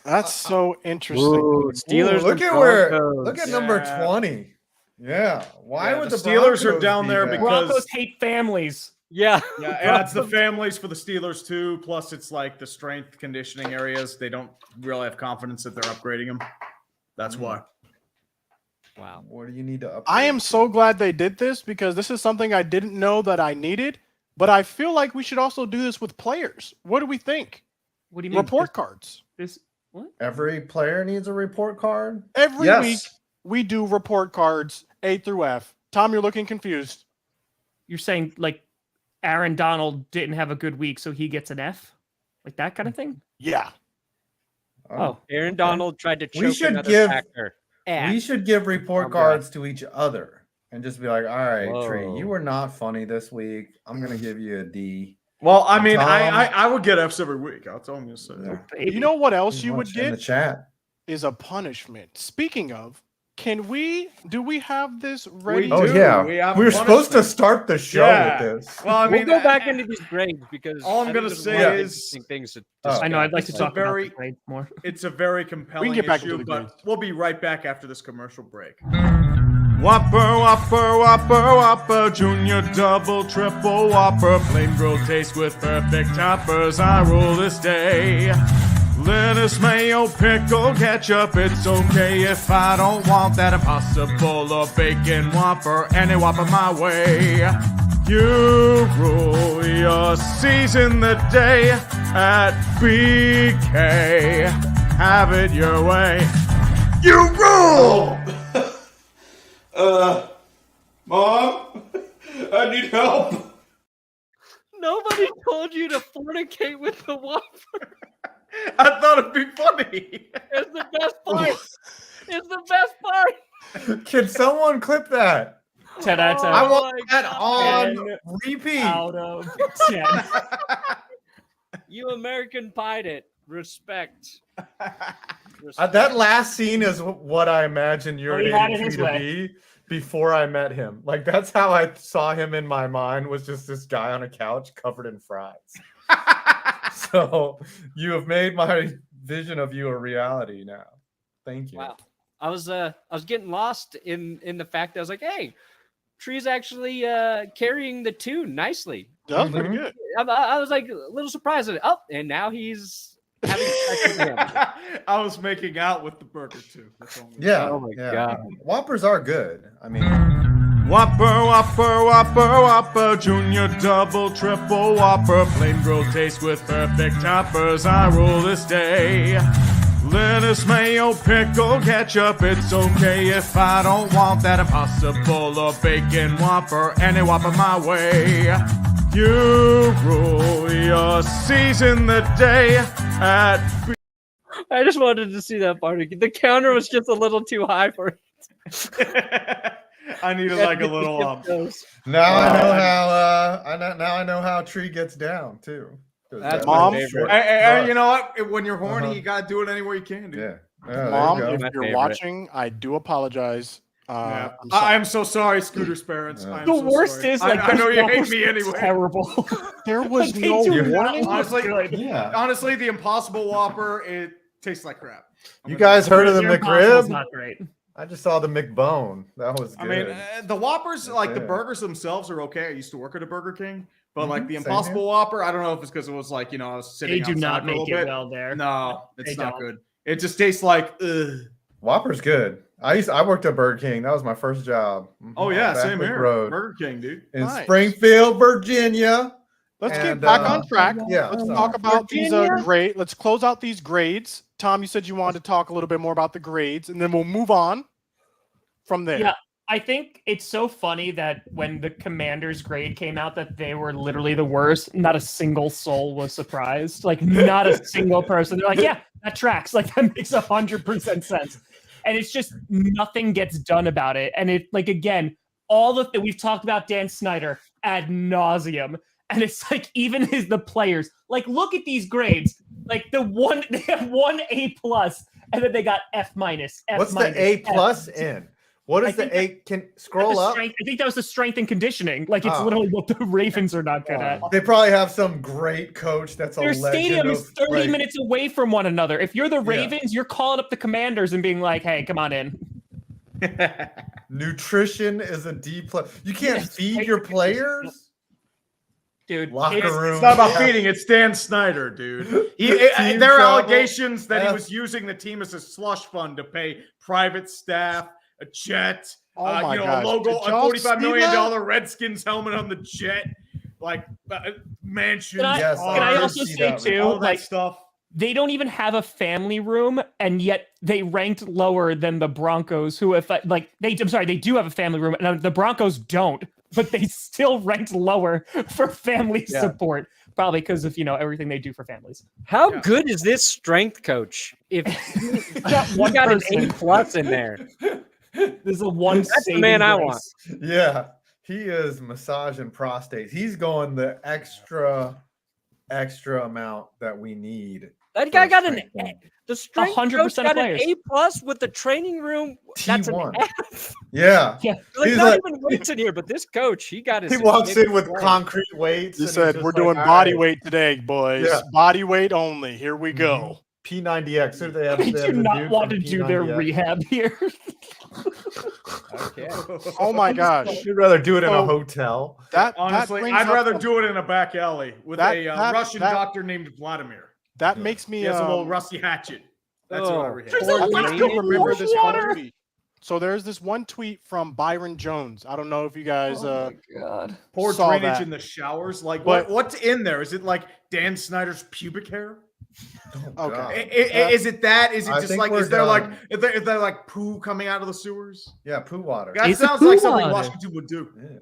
That's so interesting. Ooh, Steelers. Look and at Broncos. look at number 20. Yeah. Why Yeah, would the the Steelers are Broncos down be there bad? because- Broncos hate families. Yeah. Yeah, and it's the families for the Steelers too. Plus, it's like the strength conditioning areas. They don't really have confidence that they're upgrading them. That's why. Wow. What do you need to upgrade? I am so glad they did this because this is something I didn't know that I needed, but I feel like we should also do this with players. What do we think? What do you mean? Report cards. This what? Every player needs a report card. Every Yes. week we do report cards A through F. Tom, you're looking confused. You're saying like Aaron Donald didn't have a good week, so he gets an F? Like that kind of thing? Yeah. Oh. Aaron Donald tried to We choke should another give- actor. We should give report Oh, God. cards to each other and just be like, all right, Tree, Whoa. you were not funny this week. I'm gonna give you a D. Well, I mean, Tom. I would get Fs every week. I'll tell you. So. Yeah. You know what else Pretty you would much in the get chat. is a punishment. Speaking of, do we have this ready? Oh do. yeah, We have we were supposed to punishment. start the show Yeah. with this. Well, I mean, We'll go back into these grades because all I'm I think gonna there's a say lot of is- interesting things to Oh. I know. I'd like to It's talk a very- about the grades more. it's a very compelling get back issue, into the but grades. we'll be right back after this commercial break. Whopper, Whopper, Whopper, Whopper, Junior, Double, Triple Whopper, plain grilled taste with perfect toppers. I rule this day. Lettuce, mayo, pickle, ketchup. It's okay if I don't want that impossible or bacon Whopper. Any Whopper my way. You rule your season the day at BK. Have it your way. You rule! Mom, I need help. Nobody told you to fornicate with the Whopper. I thought it'd be funny. It's the best part. It's the best part. Can someone clip that? 10 out of 10. I Oh want my that God. on repeat. Out of 10. You American pied it. Respect. That last scene is what I imagine your he had it Tree his to way. be before I met him. Like that's how I saw him in my mind, was just this guy on a couch covered in fries. So you have made my vision of you a reality now. Thank you. Wow. I was getting lost in the fact that I was like, hey, Tree's actually carrying the tune nicely. That was pretty good. I was like a little surprised at it. Oh, and now he's having sex with him. I was making out with the burger too. That's all I'm gonna Yeah. Oh my yeah. God. Whoppers are good. I mean, Whopper, Whopper, Whopper, Whopper, Junior, Double, Triple Whopper, plain grilled taste with perfect toppers. I rule this day. Lettuce, mayo, pickle, ketchup. It's okay if I don't want that impossible or bacon Whopper. Any Whopper my way. You rule your season the day at I just wanted to see that part. The counter was just a little too high for it. I needed like a little now I know how now I know how Tree gets down too. 'Cause That's Mom, my favorite. Hey, you know what? When you're horny, Uh-huh. you gotta do it anywhere you can, dude. Yeah. Yeah, there Mom, you go. if My you're favorite. watching, I do apologize. Yeah. I'm sorry. I am so sorry, Scooter's parents. Yeah. I am The so worst sorry. is like I know you hate those me Whoppers are anyway. Terrible. There was They no do not warning. look Honestly, good. Yeah. Honestly, the Impossible Whopper, it tastes like crap. You guys heard of the Your Impossible's McRib? Not great. I just saw the McBone. That was good. I mean, the Whoppers, like the Yeah. burgers themselves are okay. I used to work at a Burger King, but like the Same Impossible here. Whopper, I don't know if it's because it was like, I was sitting They do outside not for a make little it bit. well there. No, it's They not don't. good. It just tastes like, ugh. Whopper's good. I worked at Burger King. That was my first job. Oh, On yeah, same Backward here. Road Burger King, dude. in Nice. Springfield, Virginia. Let's get And, back on track. Yeah. Let's so- talk about these Virginia? grade. Let's close out these grades. Tom, you said you wanted to talk a little bit more about the grades, and then we'll move on from there. Yeah. I think it's so funny that when the Commanders grade came out that they were literally the worst, not a single soul was surprised. Like not a single person. They're like, yeah, that tracks. Like that makes 100% sense. And it's just nothing gets done about it. And it like again, all the we've talked about Dan Snyder ad nauseum. And it's like even the players, like look at these grades. Like they have 1 A+, and then they got F-. What's the A plus in? What is the A? Can scroll up? I think that was the strength and conditioning. Like it's Oh. literally what the Ravens are not good at. They probably have some great coach that's a Their legend. stadium is 30 like, minutes away from one another. If you're the Ravens, you're calling up the Commanders and being like, "Hey, come on in." Nutrition is a D plus. You can't Yes, feed right. your players. Dude, Locker it's- room. It's not about feeding. It's Dan Snyder, dude. Team There are travel, allegations that he F- was using the team as a slush fund to pay private staff, a jet, Oh my a gosh. logo, Did a y'all $45 see million that? Redskins helmet on the jet, like mansions. Can I, Yes, can I did also see say that. too, all that like stuff. they don't even have a family room, and yet they ranked lower than the Broncos, who if they do have a family room, and the Broncos don't, but they still ranked lower for family Yeah. support, probably because of everything they do for families. How Yeah. good is this strength coach? If One you got an person. A+ in there, There's a one. That's the man I want. Yeah, he is massaging prostates. He's going the extra amount that we need. that guy for got an strength training. the strength 100% coach got an players. A+ with the training room. That's an T1. F. Yeah, Yeah. Like He's not like- even weights in here, but this coach, he got his. he walks in with strength. concrete weights. He and he's said, just "We're like, doing "All body right, weight today, boys. Yeah. Body weight only. Here we go." P90X. Who do they have? They They have do the not dude want to from do their P90X. rehab here. Okay. Oh my gosh. You'd rather do it in a So- hotel. That Honestly, brings I'd up rather a- do it in a back alley with That- a that- Russian that- doctor named Vladimir. That makes me He has a little rusty hatchet. That's Oh. what I read. There's I a think lack you of remember this one water. tweet. So there's this one tweet from Byron Jones. I don't know if you guys God. Poor saw drainage that. in the showers. Like, But- what's in there? Is it like Dan Snyder's pubic hair? Oh, Okay. God. Is it that? Is it I just think like? we're Is there done. is there like poo coming out of the sewers? Yeah, poo water. That It's a sounds poo like something water. Washington would do. Yeah.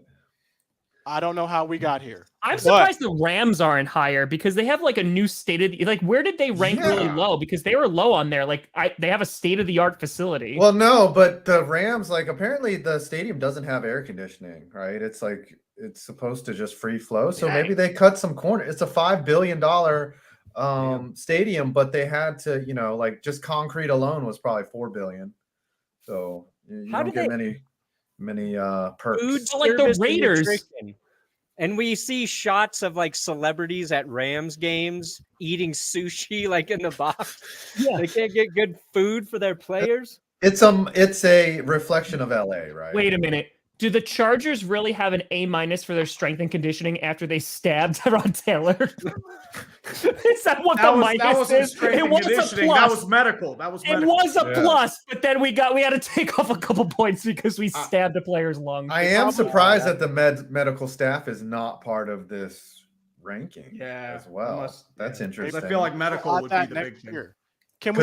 I don't know how we got here. I'm But- surprised the Rams aren't higher because they have like a new where did they rank really Yeah. low? Because they were low on there. Like they have a state of the art facility. Well, no, but the Rams, like, apparently the stadium doesn't have air conditioning, right? It's like it's supposed to just free flow. So maybe they cut some corner. It's a $5 billion stadium, but they had to, like just concrete alone was probably $4 billion. So you How don't do get many perks. Food So, like, the service and Raiders- nutrition. And we see shots of like celebrities at Rams games eating sushi like in the box. Yeah. They can't get good food for their players. It's a reflection of LA, right? Wait a minute. Do the Chargers really have an A- for their strength and conditioning after they stabbed Rod Taylor? Is that what the minus wasn't is? strength It and was a conditioning. plus. That was medical. That was It medical. was a Yeah. plus, but then we had to take off a couple points because we stabbed a player's lung. I am Probably surprised that the medical staff is not part of this ranking Yeah, as well. unless- That's yeah. interesting. I feel like medical Got would that be the next big thing. year. Can we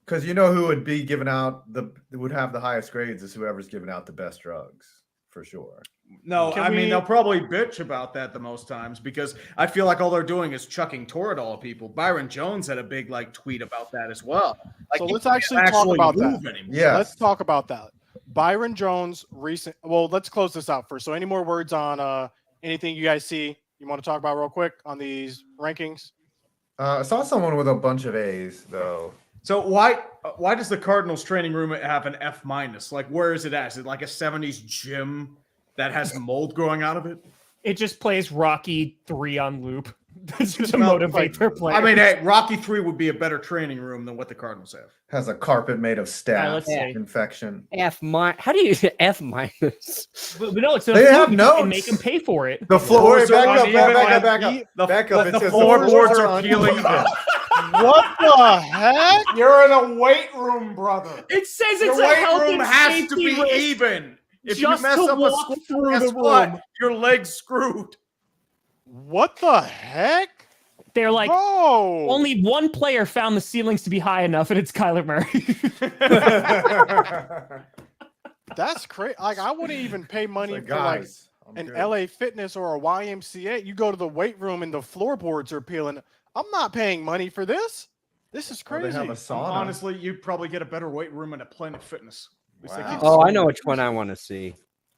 Because you know who would be giving out would have the highest grades is whoever's giving out the best drugs for sure. No, Can I mean we- they'll probably bitch about that the most times because I feel like all they're doing is chucking Toradol at people. Byron Jones had a big tweet about that as well. Like, So he let's can't actually talk about that. move anymore. Yeah. Let's talk about that. Byron Jones well, let's close this out first. So any more words on anything you guys see you want to talk about real quick on these rankings? I saw someone with a bunch of A's though. So why does the Cardinals training room have an F-? Like, where is it at? Is it like a 70s gym that has mold growing out of it? It just plays Rocky 3 on loop. That's just to motivate their players. I mean, hey, Rocky 3 would be a better training room than what the Cardinals have. Has a carpet made of staph let's see. infection. How do you F minus? But no, it's They have notes. Make them pay for it. The floor. Floors are Back up. The It says floorboards are uneven. peeling. What the heck? You're in a weight room, brother. It says Your it's a weight health room and has to safety be risk even. If you just mess to up a walk squat, through guess the what? room. Your leg's screwed. What the heck? They're like, Bro. only one player found the ceilings to be high enough, and it's Kyler Murray. That's crazy. Like, I wouldn't even pay money Like, for like guys, I'm an good. LA Fitness or a YMCA. You go to the weight room and the floorboards are peeling. I'm not paying money for this. This is Or they crazy. have a sauna. Honestly, you'd probably get a better weight room at a Planet Fitness. At least they Wow. keep Oh, I it know simple. which one I want to see.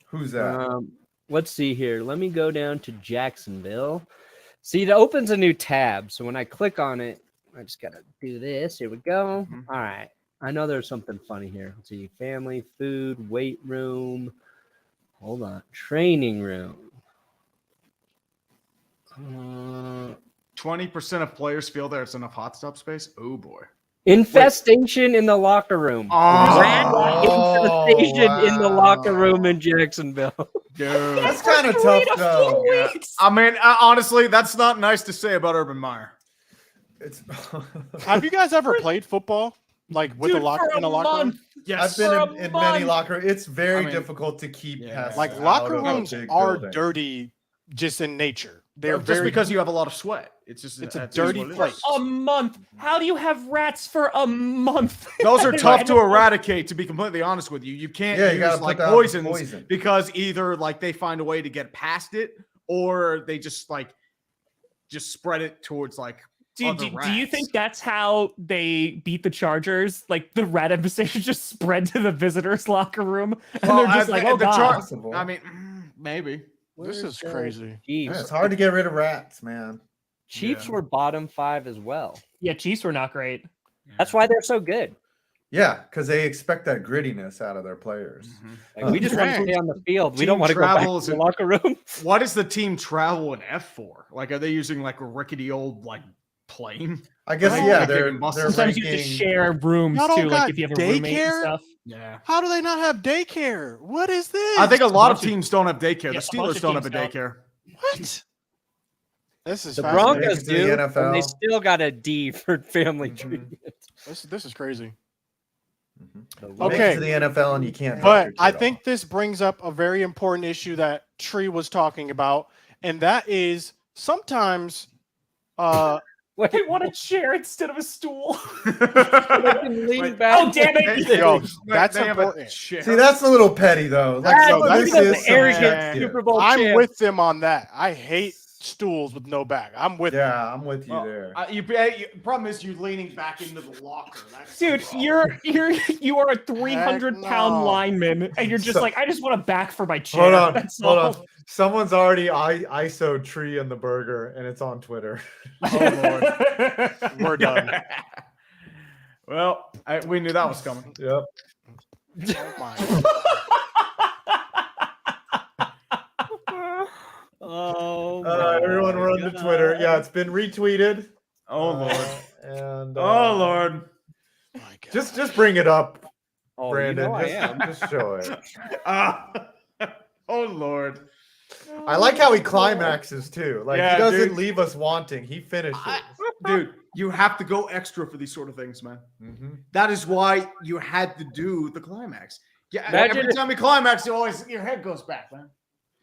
Who's that? Let's see here. Let me go down to Jacksonville. See, it opens a new tab. So when I click on it, I just got to do this. Here we go. All right. I know there's something funny here. Let's see. Family, food, weight room. Hold on. Training room. 20% of players feel there's enough hot stop space. Oh boy. Infestation in the locker room. Rat infestation in the locker room in Jacksonville. Dude. That's kind of tough, though. Yeah. I mean, honestly, that's not nice to say about Urban Meyer. It's Have you guys ever played football? Like with Dude, a locker for in a locker room? month. Yes. I've been For a in many month. locker. It's very I mean, difficult to keep pests Like out locker of a rooms big are building. dirty just in nature. They're Just very because you have a lot of sweat. It's just It's a that's dirty what it is. place. A month. How do you have rats for a month? Those are tough to eradicate, to be completely honest with you. You can't Yeah, you gotta use put like down poisons poison. because either like they find a way to get past it or they just spread it towards like Do other you rats. think that's how they beat the Chargers? Like the rat infestation just spread to the visitors' locker room, and Well, they're just like, "Oh God!" Possible. I mean, maybe. This is crazy. Yeah, Chiefs. it's hard to get rid of rats, man. Chiefs Yeah. were bottom 5 as well. Yeah, Chiefs were not great. That's why they're so good. Yeah, because they expect that grittiness out of their players. Like, we just want to Dang. stay on the field. We Team don't want to go back travels to the and- locker room. What does the team travel in F for? Like, are they using like a rickety old like plane? I guess, Oh, yeah, they're they're taking buses. Sometimes you have to ranking- share rooms Y'all don't too, like got if you have a roommate and daycare? stuff. Yeah. How do they not have daycare? What is this? I think a lot of bunch of- teams don't have daycare. Yeah, The a bunch Steelers of don't have a teams don't. daycare. What? This is The fascinating. Broncos Make it to the do, NFL. and they still got a D for family treatment. This is crazy. Make Okay. it to the NFL and you can't. drop But your I kid think off. this brings up a very important issue that Tree was talking about, and that is sometimes Wait, They want a chair instead of a stool. they can lean Wait. back. Oh, damn it. yo, that's They have a important. chair. See, that's a little petty, though. Like, Ah, some of that's this because is the arrogant subjective. Super Bowl I'm champ. with them on that. I hate stools with no back. I'm with them. Yeah, I'm with you Well, there. Problem is you leaning back into the locker. That's the Dude, problem. you are a 300-pound no. lineman, and you're just So- like, I just want a back for my chair. Hold on, That's hold all. on. Someone's already ISO tree in the burger, and it's on Twitter. Oh Lord. We're done. Well, we knew that was coming. Yep. Oh my. Oh, Everyone my run to God. Twitter. Yeah, it's been retweeted. Oh Lord. And Oh Lord. My God. just bring it up, Oh, Brandon. You know I am. Just show it. Oh Lord. I like how he climaxes too. Like Yeah, he doesn't dude. leave us wanting. He finishes. Dude, you have to go extra for these sort of things, man. Mhm. That is why you had to do the climax. Yeah, Imagine every time you climax, your head goes back, man.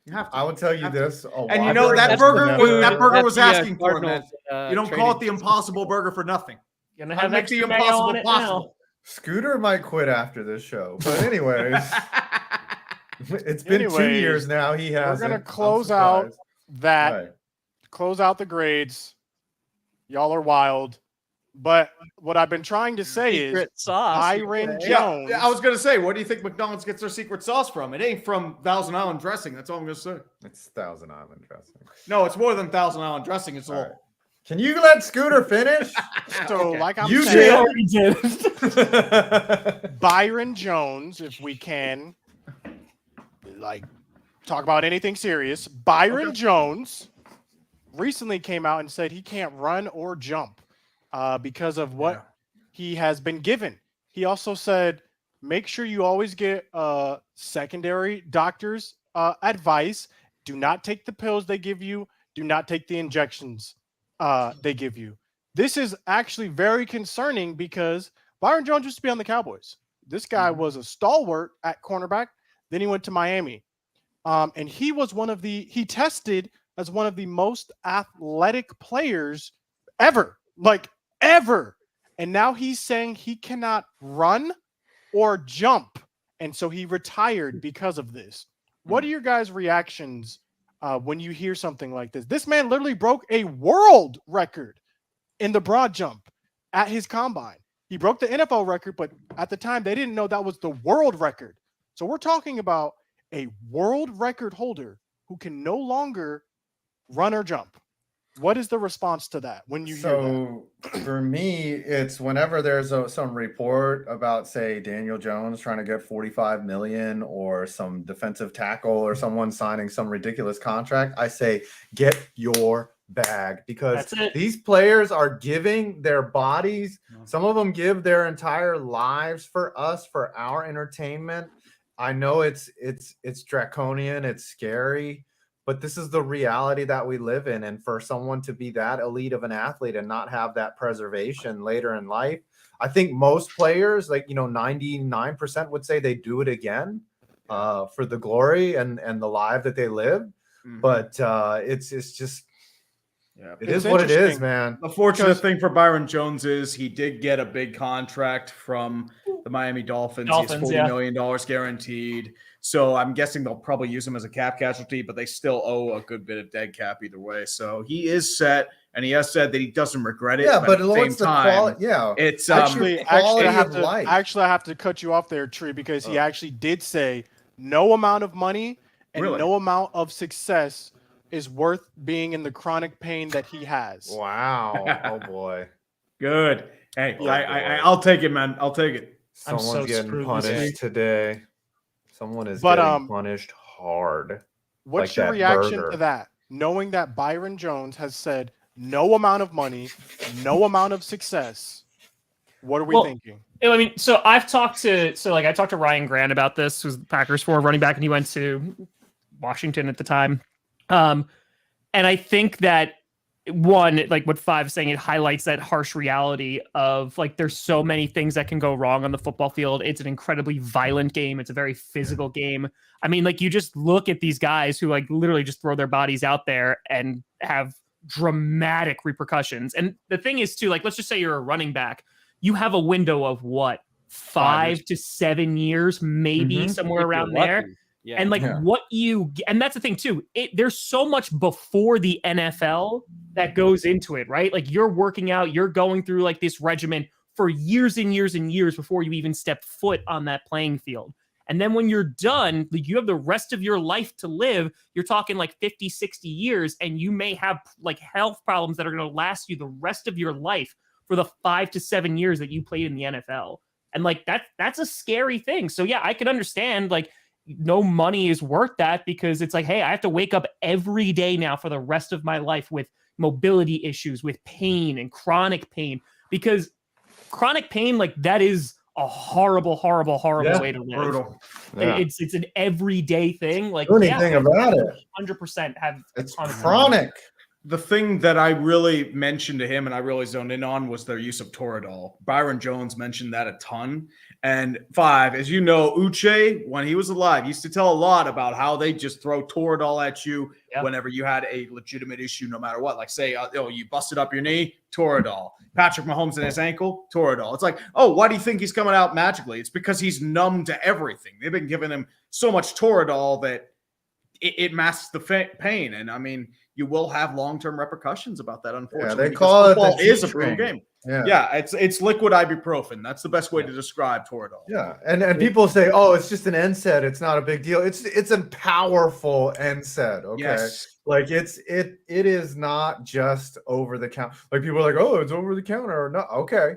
You have to. I will tell you Have to. this. And you know that That's burger the was food that burger at was the, asking for it, man. Cardinals, You don't call it the training. impossible burger for nothing. Gonna I have make the extra mayo on impossible it now. possible. Scooter might quit after this show. But anyways, it's been 2 Anyways, years now. He has. We're gonna close out that. Right. Close out the grades. Y'all are wild. But what I've been trying to say is Secret sauce. Byron Yeah, Jones. I was gonna say, where do you think McDonald's gets their secret sauce from? It ain't from Thousand Island dressing. That's all I'm gonna say. It's Thousand Island dressing. No, it's more than Thousand Island dressing. It's a All little. right. Can you let Scooter finish? So, like I'm You They saying, already did. Byron Jones, if we can, like, talk about anything serious. Byron Jones recently came out and said he can't run or jump because of what he has been given. He also said, make sure you always get secondary doctor's advice. Do not take the pills they give you. Do not take the injections they give you. This is actually very concerning because Byron Jones used to be on the Cowboys. This guy was a stalwart at cornerback. Then he went to Miami. And he tested as one of the most athletic players ever. And now he's saying he cannot run or jump. And so he retired because of this. What are your guys' reactions when you hear something like this? This man literally broke a world record in the broad jump at his combine. He broke the NFL record, but at the time they didn't know that was the world record. So we're talking about a world record holder who can no longer run or jump. What is the response to that when you hear that? For me, it's whenever there's some report about, say, Daniel Jones trying to get $45 million or some defensive tackle or someone signing some ridiculous contract, I say, get your bag, because these players are giving their bodies. Some of them give their entire lives for us, for our entertainment. I know it's draconian, it's scary, but this is the reality that we live in. And for someone to be that elite of an athlete and not have that preservation later in life, I think most players, 99% would say they do it again for the glory and the life that they live. Mm-hmm. But it's just, it is what it is, man. The fortunate thing for Byron Jones is he did get a big contract from the Miami Dolphins. He has $40 million guaranteed. So I'm guessing they'll probably use him as a cap casualty, but they still owe a good bit of dead cap either way. So he is set, and he has said that he doesn't regret it. Yeah, but at the same time, it's actually I have to cut you off there, Tree, because he actually did say no amount of money and no amount of success is worth being in the chronic pain that he has. Wow. Oh boy. Good. Hey, I'll take it, man. I'll take it. Someone's getting punished today. Someone is getting punished hard. What's your reaction to that? Knowing that Byron Jones has said no amount of money, no amount of success. What are we thinking? I mean, so I talked to Ryan Grant about this, who's the Packers forward running back, and he went to Washington at the time. And I think that one, like what Five's saying, it highlights that harsh reality of there's so many things that can go wrong on the football field. It's an incredibly violent game. It's a very physical game. I mean, you just look at these guys who literally just throw their bodies out there and have dramatic repercussions. And the thing is too, let's just say you're a running back. You have a window of what, 5 to 7 years, maybe somewhere around there. Yeah. And and that's the thing too. There's so much before the NFL that goes into it, right? You're working out, you're going through this regimen for years and years and years before you even step foot on that playing field. And then when you're done, you have the rest of your life to live. You're talking 50, 60 years, and you may have health problems that are going to last you the rest of your life for the 5 to 7 years that you played in the NFL. And that's a scary thing. So yeah, I can understand no money is worth that, because it's hey, I have to wake up every day now for the rest of my life with mobility issues, with pain and chronic pain, because chronic pain, that is a horrible way to live. Brutal. Yeah. It's an everyday thing. Anything about it. 100% have it's chronic. The thing that I really mentioned to him and I really zoned in on was their use of Toradol. Byron Jones mentioned that a ton. And Five, as you know, Uche, when he was alive, used to tell a lot about how they just throw Toradol at you whenever you had a legitimate issue, no matter what. Say, you busted up your knee, Toradol. Patrick Mahomes and his ankle, Toradol. It's why do you think he's coming out magically? It's because he's numb to everything. They've been giving him so much Toradol that it masks the pain. And I mean, you will have long-term repercussions about that, unfortunately. Yeah, they call it football is a brutal game. Yeah, it's liquid ibuprofen. That's the best way to describe Toradol. Yeah, and people say, "Oh, it's just an NSAID. It's not a big deal." It's a powerful NSAID. Okay, yes. It is not just over the counter. People are "Oh, it's over the counter." Or no, okay.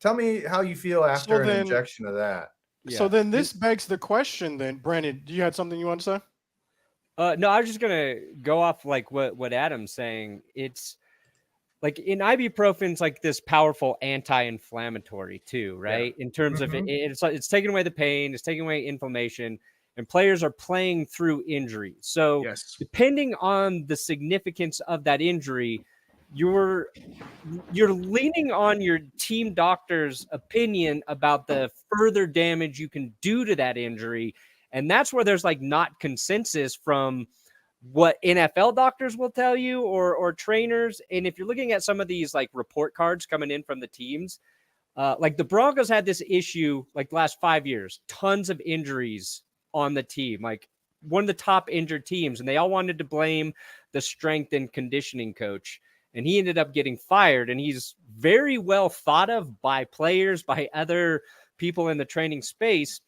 Tell me how you feel after an injection of that. So then this begs the question. Then, Brandon, do you have something you want to say? No, I was just gonna go off like what Adam's saying. It's like in ibuprofen's like this powerful anti-inflammatory too, right? In terms of it's taking away the pain, it's taking away inflammation, and players are playing through injury. So depending on the significance of that injury, you're leaning on your team doctor's opinion about the further damage you can do to that injury. And that's where there's like not consensus from what NFL doctors will tell you or trainers. And if you're looking at some of these like report cards coming in from the teams, like the Broncos had this issue like the last 5 years, tons of injuries on the team, like one of the top injured teams, and they all wanted to blame the strength and conditioning coach. And he ended up getting fired, and he's very well thought of by players, by other people in the training space.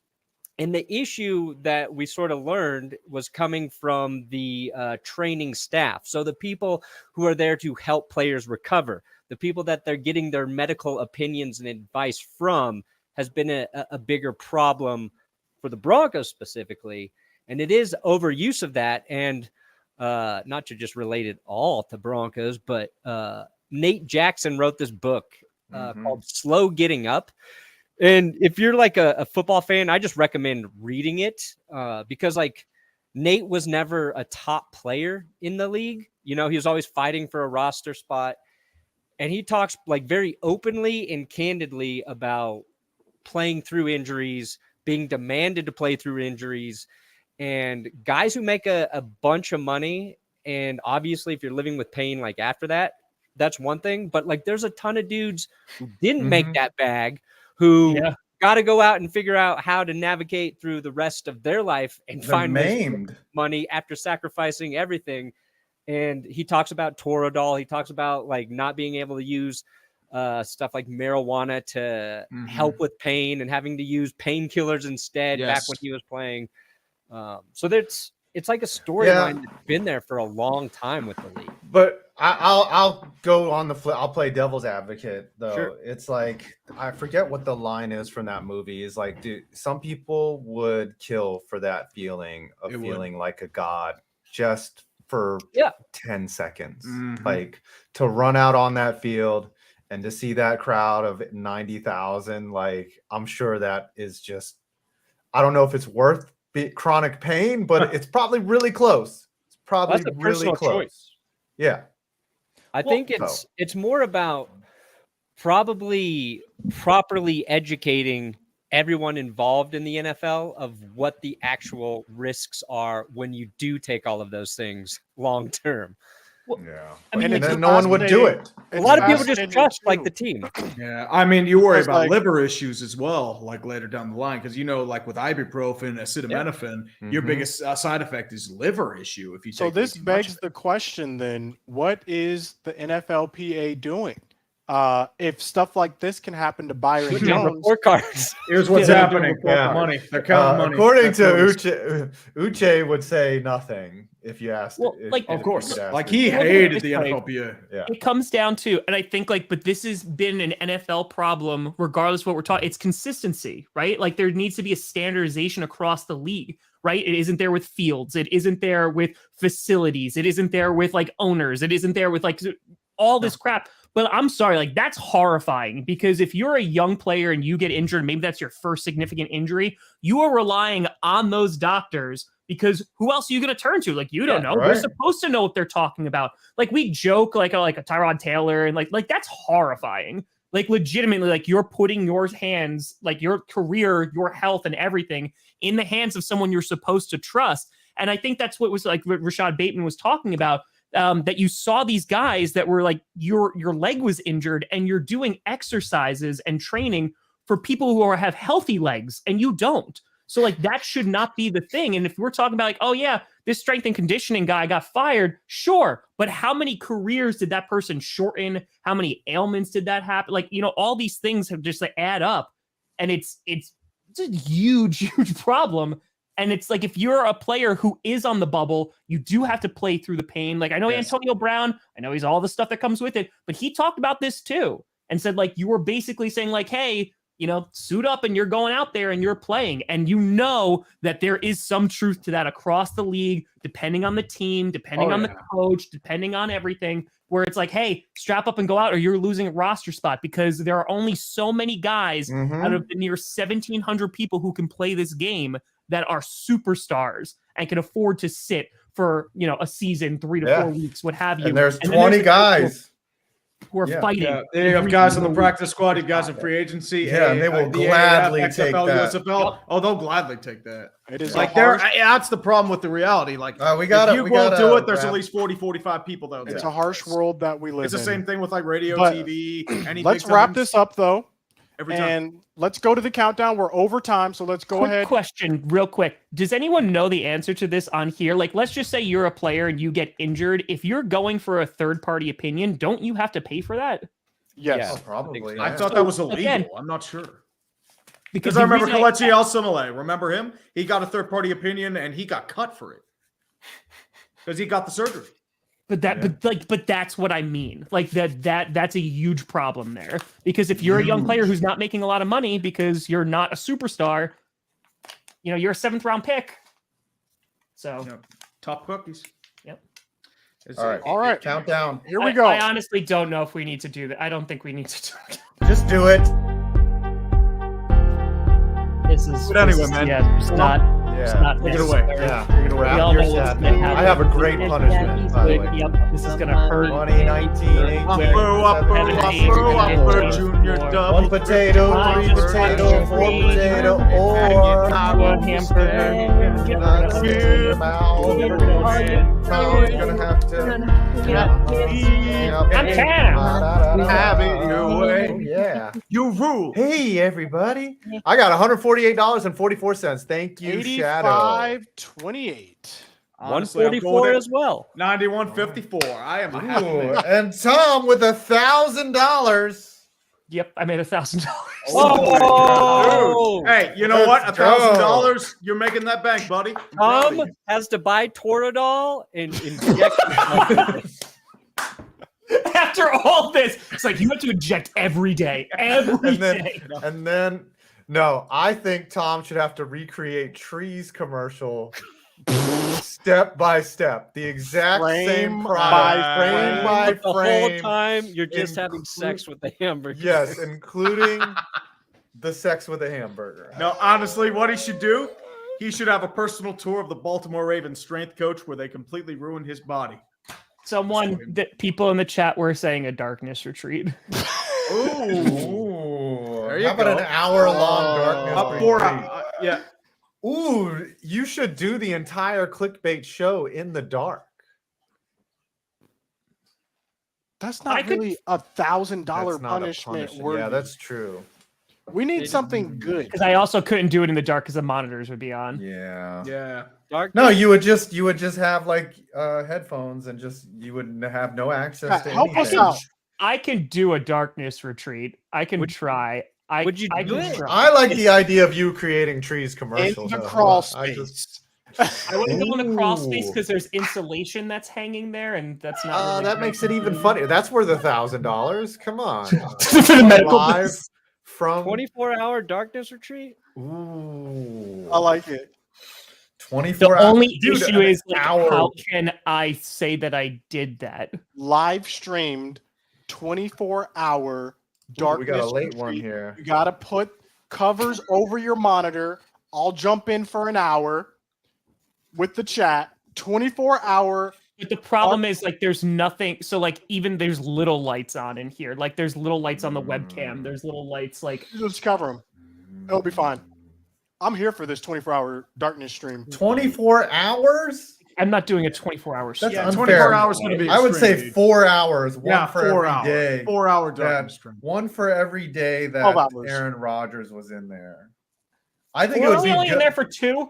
And the issue that we sort of learned was coming from the training staff. So the people who are there to help players recover, the people that they're getting their medical opinions and advice from has been a bigger problem for the Broncos specifically. And it is overuse of that. And not to just relate it all to Broncos, but Nate Jackson wrote this book called Slow Getting Up. And if you're like a football fan, I just recommend reading it because like Nate was never a top player in the league. You know, he was always fighting for a roster spot. And he talks like very openly and candidly about playing through injuries, being demanded to play through injuries, and guys who make a bunch of money. And obviously, if you're living with pain, like after that, that's one thing. But like, there's a ton of dudes who didn't make that bag, who got to go out and figure out how to navigate through the rest of their life and find money after sacrificing everything. And he talks about Toradol. He talks about like not being able to use stuff like marijuana to help with pain and having to use painkillers instead back when he was playing. So it's like a storyline that's been there for a long time with the league. But I'll go on the flip. I'll play devil's advocate though. Sure. It's like I forget what the line is from that movie. Is like, dude, some people would kill for that feeling of feeling like a god just for 10 seconds. Like to run out on that field and to see that crowd of 90,000. Like I'm sure that is just. I don't know if it's worth chronic pain, but it's probably really close. It's probably really close. Choice. Yeah. I think it's more about probably properly educating everyone involved in the NFL of what the actual risks are when you do take all of those things long term. Well, I mean, and then no one would do it. A lot of people just trust like the team. Yeah, I mean, you worry about liver issues as well, like later down the line, because like with ibuprofen, acetaminophen, your biggest side effect is liver issue. If you take this begs the question, then, what is the NFLPA doing? If stuff like this can happen to Byron Jones, report cards. Here's what's happening. Money. They're counting money. According to Uche would say nothing if you asked. Well, of course, like he hated the NFLPA. Yeah. It comes down to, and I think but this has been an NFL problem, regardless of what we're talking. It's consistency, right? Like there needs to be a standardization across the league, right? It isn't there with fields. It isn't there with facilities. It isn't there with like owners. It isn't there with like all this crap. But I'm sorry, like that's horrifying because if you're a young player and you get injured, maybe that's your first significant injury, you are relying on those doctors because who else are you going to turn to? Like, you don't know. Right. They're supposed to know what they're talking about. Like we joke like a Tyrod Taylor and like that's horrifying. Like legitimately, like you're putting your hands, like your career, your health and everything in the hands of someone you're supposed to trust. And I think that's what was like what Rashad Bateman was talking about. That you saw these guys that were like your leg was injured and you're doing exercises and training for people who have healthy legs and you don't. So like that should not be the thing. And if we're talking about like, oh yeah, this strength and conditioning guy got fired, sure. But how many careers did that person shorten? How many ailments did that happen? Like, all these things have just like add up and it's a huge problem. And it's like, if you're a player who is on the bubble, you do have to play through the pain. Like I know Antonio Brown, I know he's all the stuff that comes with it, but he talked about this too and said like, you were basically saying like, hey, suit up and you're going out there and you're playing. And you know that there is some truth to that across the league, depending on the team, depending on the coach, depending on everything, where it's like, hey, strap up and go out or you're losing a roster spot, because there are only so many guys out of the near 1,700 people who can play this game that are superstars and can afford to sit for, a season, 3 to 4 weeks, what have you. And there's 20 guys who are fighting. Yeah, you have guys on the practice squad, you have guys in free agency. Yeah, and they will gladly take that. USFL. Oh, they'll gladly take that. It is like that's the problem with the reality. Like, we got if you won't do it, there's at least 40, 45 people that. It's a harsh world that we live in. It's the same thing with like radio, TV. Let's wrap this up though. And let's go to the countdown. We're over time, so let's go ahead. Question, real quick. Does anyone know the answer to this on here? Like, let's just say you're a player and you get injured. If you're going for a third-party opinion, don't you have to pay for that? Yes. Oh, probably. I thought that was illegal. Again, I'm not sure. Because I remember Kelechi Alsimile. Remember him? He got a third-party opinion and he got cut for it because he got the surgery. But that's what I mean. Like that's a huge problem there. Because if you're a young player who's not making a lot of money because you're not a superstar, you're a 7th round pick. So top cookies. Yep. All right. Countdown. Here we go. I honestly don't know if we need to do that. I don't think we need to do it. Just do it. This is. But anyway, man. Yeah, it's not. Yeah. Not take it away. Yeah. You're gonna wrap all your know what's sad. gonna happen. I have a great punishment, by the way. Yep. This is gonna hurt. 20, 19, 18, upper, junior, double. 1 potato, 3 potato, 4 potato, or hamburger. You're gonna have to. Have it your way. Yeah. You rule. Hey, everybody. I got $148.44. Thank you, Shadow. 85.28. 144 as well. 91.54. I am a happy man. And Tom with $1,000. Yep, I made $1,000. Oh, dude. Hey, you know what? $1,000. You're making that bank, buddy. Tom has to buy Toradol and inject. After all this, it's like you have to inject every day. And then, no, I think Tom should have to recreate Trees commercial step by step, the exact same product, frame by the frame. whole time you're just having sex with the hamburger. Yes, including the sex with a hamburger. No, honestly, what he should do, he should have a personal tour of the Baltimore Ravens strength coach where they completely ruined his body. People in the chat were saying a darkness retreat. Ooh. There you How about go. an hour-long darkness retreat? Yeah. Ooh, you should do the entire clickbait show in the dark. That's not really $1,000 punishment. Yeah, that's true. We need something good. Because I also couldn't do it in the dark because the monitors would be on. Yeah. Dark. No, you would just have like headphones and you would have no access to help anything. us out. I can do a darkness retreat. I can try. Would you do it? I like the idea of you creating Trees commercials. In the crawl space. I wouldn't go in the crawl space because there's insulation that's hanging there, and that's not. Really that makes it even funnier. That's worth $1,000. Come on. For the medical live from 24-hour darkness retreat. Ooh, I like it. 24 The hours. only Dude, issue is an like, hour. how can I say that I did that? Live streamed 24-hour darkness. We got a late retreat. one here. You got to put covers over your monitor. I'll jump in for an hour with the chat. 24-hour. But the problem is like there's nothing. So like even there's little lights on in here. Like there's little lights on the webcam. There's little lights like. Just cover them. It'll be fine. I'm here for this 24-hour darkness stream. 24 hours? I'm not doing a 24-hour stream. That's Yeah, unfair. 24 hours going to be I would extreme, say dude. 4 hours. One Yeah, for 4 every hours. day. 4-hour darkness stream. One for every day 12 that hours. Aaron Rodgers was in there. I think We're it would be only in good. there for 2.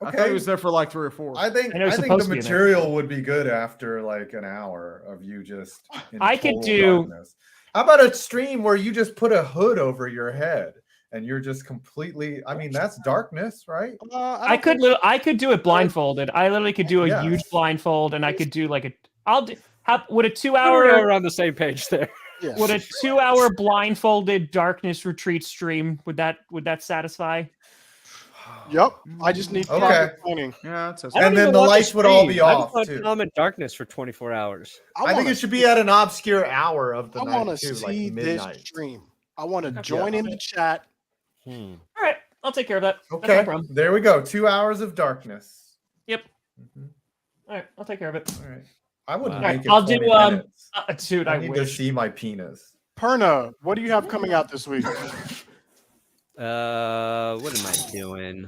I thought he was there for like 3 or 4. I think I know he's the supposed to be in there. material would be good after like an hour of you just. In I could total do- darkness. How about a stream where you just put a hood over your head and you're just completely? I mean, that's darkness, right? I could do it blindfolded. I literally could do a huge blindfold, and I could do like a. Would a 2 hour We're on the same page there. Yeah. Would a 2-hour blindfolded darkness retreat stream would that satisfy? Yep. I just need Okay. proper planning. Yeah, that's I don't And then even the want lights would all be stream. I off, want too. Tom in darkness for 24 hours. I think it should be at an obscure hour of the I want night to too, like see this midnight. stream. I want to join in the chat. All right, I'll take care of that. That's Okay, no problem. there we go. 2 hours of darkness. Yep. Mhm. All right, I'll take care of it. All right. I wouldn't Wow. make it. I'll do 20 minutes. dude. I need to wish. see my penis. Perna, what do you have coming out this week? What am I doing?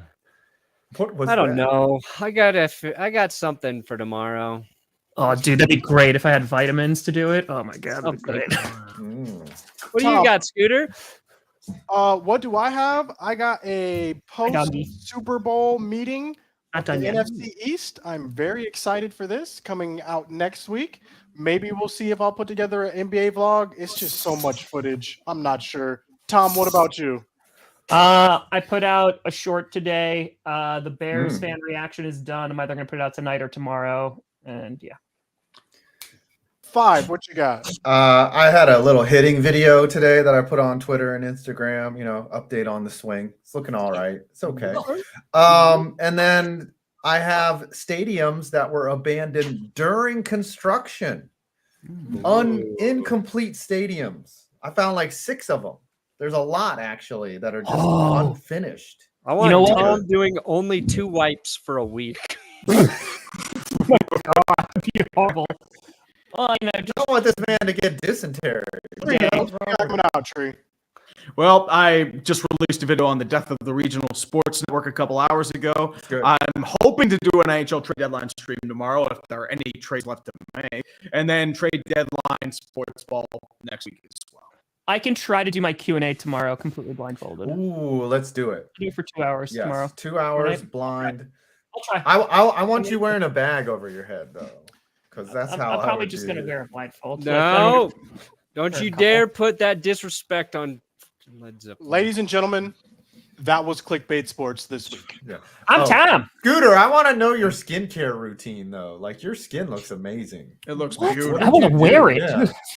What was I don't that? know. I got something for tomorrow. Oh, dude, that'd be great if I had vitamins to do it. Oh my god, that'd be Something. great. What do you Tom. got, Scooter? What do I have? I got a post Super Bowl meeting Not the done yet. NFC East. I'm very excited for this coming out next week. Maybe we'll see if I'll put together an NBA vlog. It's just so much footage. I'm not sure. Tom, what about you? I put out a short today. The Bears fan reaction is done. I'm either gonna put it out tonight or tomorrow. And yeah. 5, what you got? I had a little hitting video today that I put on Twitter and Instagram. Update on the swing. It's looking all right. It's okay. And then I have stadiums that were abandoned during construction. Incomplete stadiums. I found like 6 of them. There's a lot actually that are just unfinished. I want know what? Tom doing only 2 wipes for a week. Horrible. Well, I don't want this man to get dysentery. Tree, what you got coming out, Tree? Well, I just released a video on the death of the regional sports network a couple hours ago. Good. I'm hoping to do an NHL trade deadline stream tomorrow if there are any trades left to make, and then trade deadline sports ball next week as well. I can try to do my Q&A tomorrow completely blindfolded. Ooh, let's do it. Do it for 2 hours Yes, tomorrow. 2 hours Right. blind. I'll try. I want you wearing a bag over your head though, because that's how I'm I probably would just do gonna it. wear a blindfold. No, don't Sure, you couple. dare put that disrespect on Led Zeppelin. Ladies and gentlemen, that was Clickbait Sports this week. Yeah. I'm Oh, Tom. Scooter, I want to know your skincare routine though. Like your skin looks amazing. It looks What? beautiful. I want to wear it. Yeah.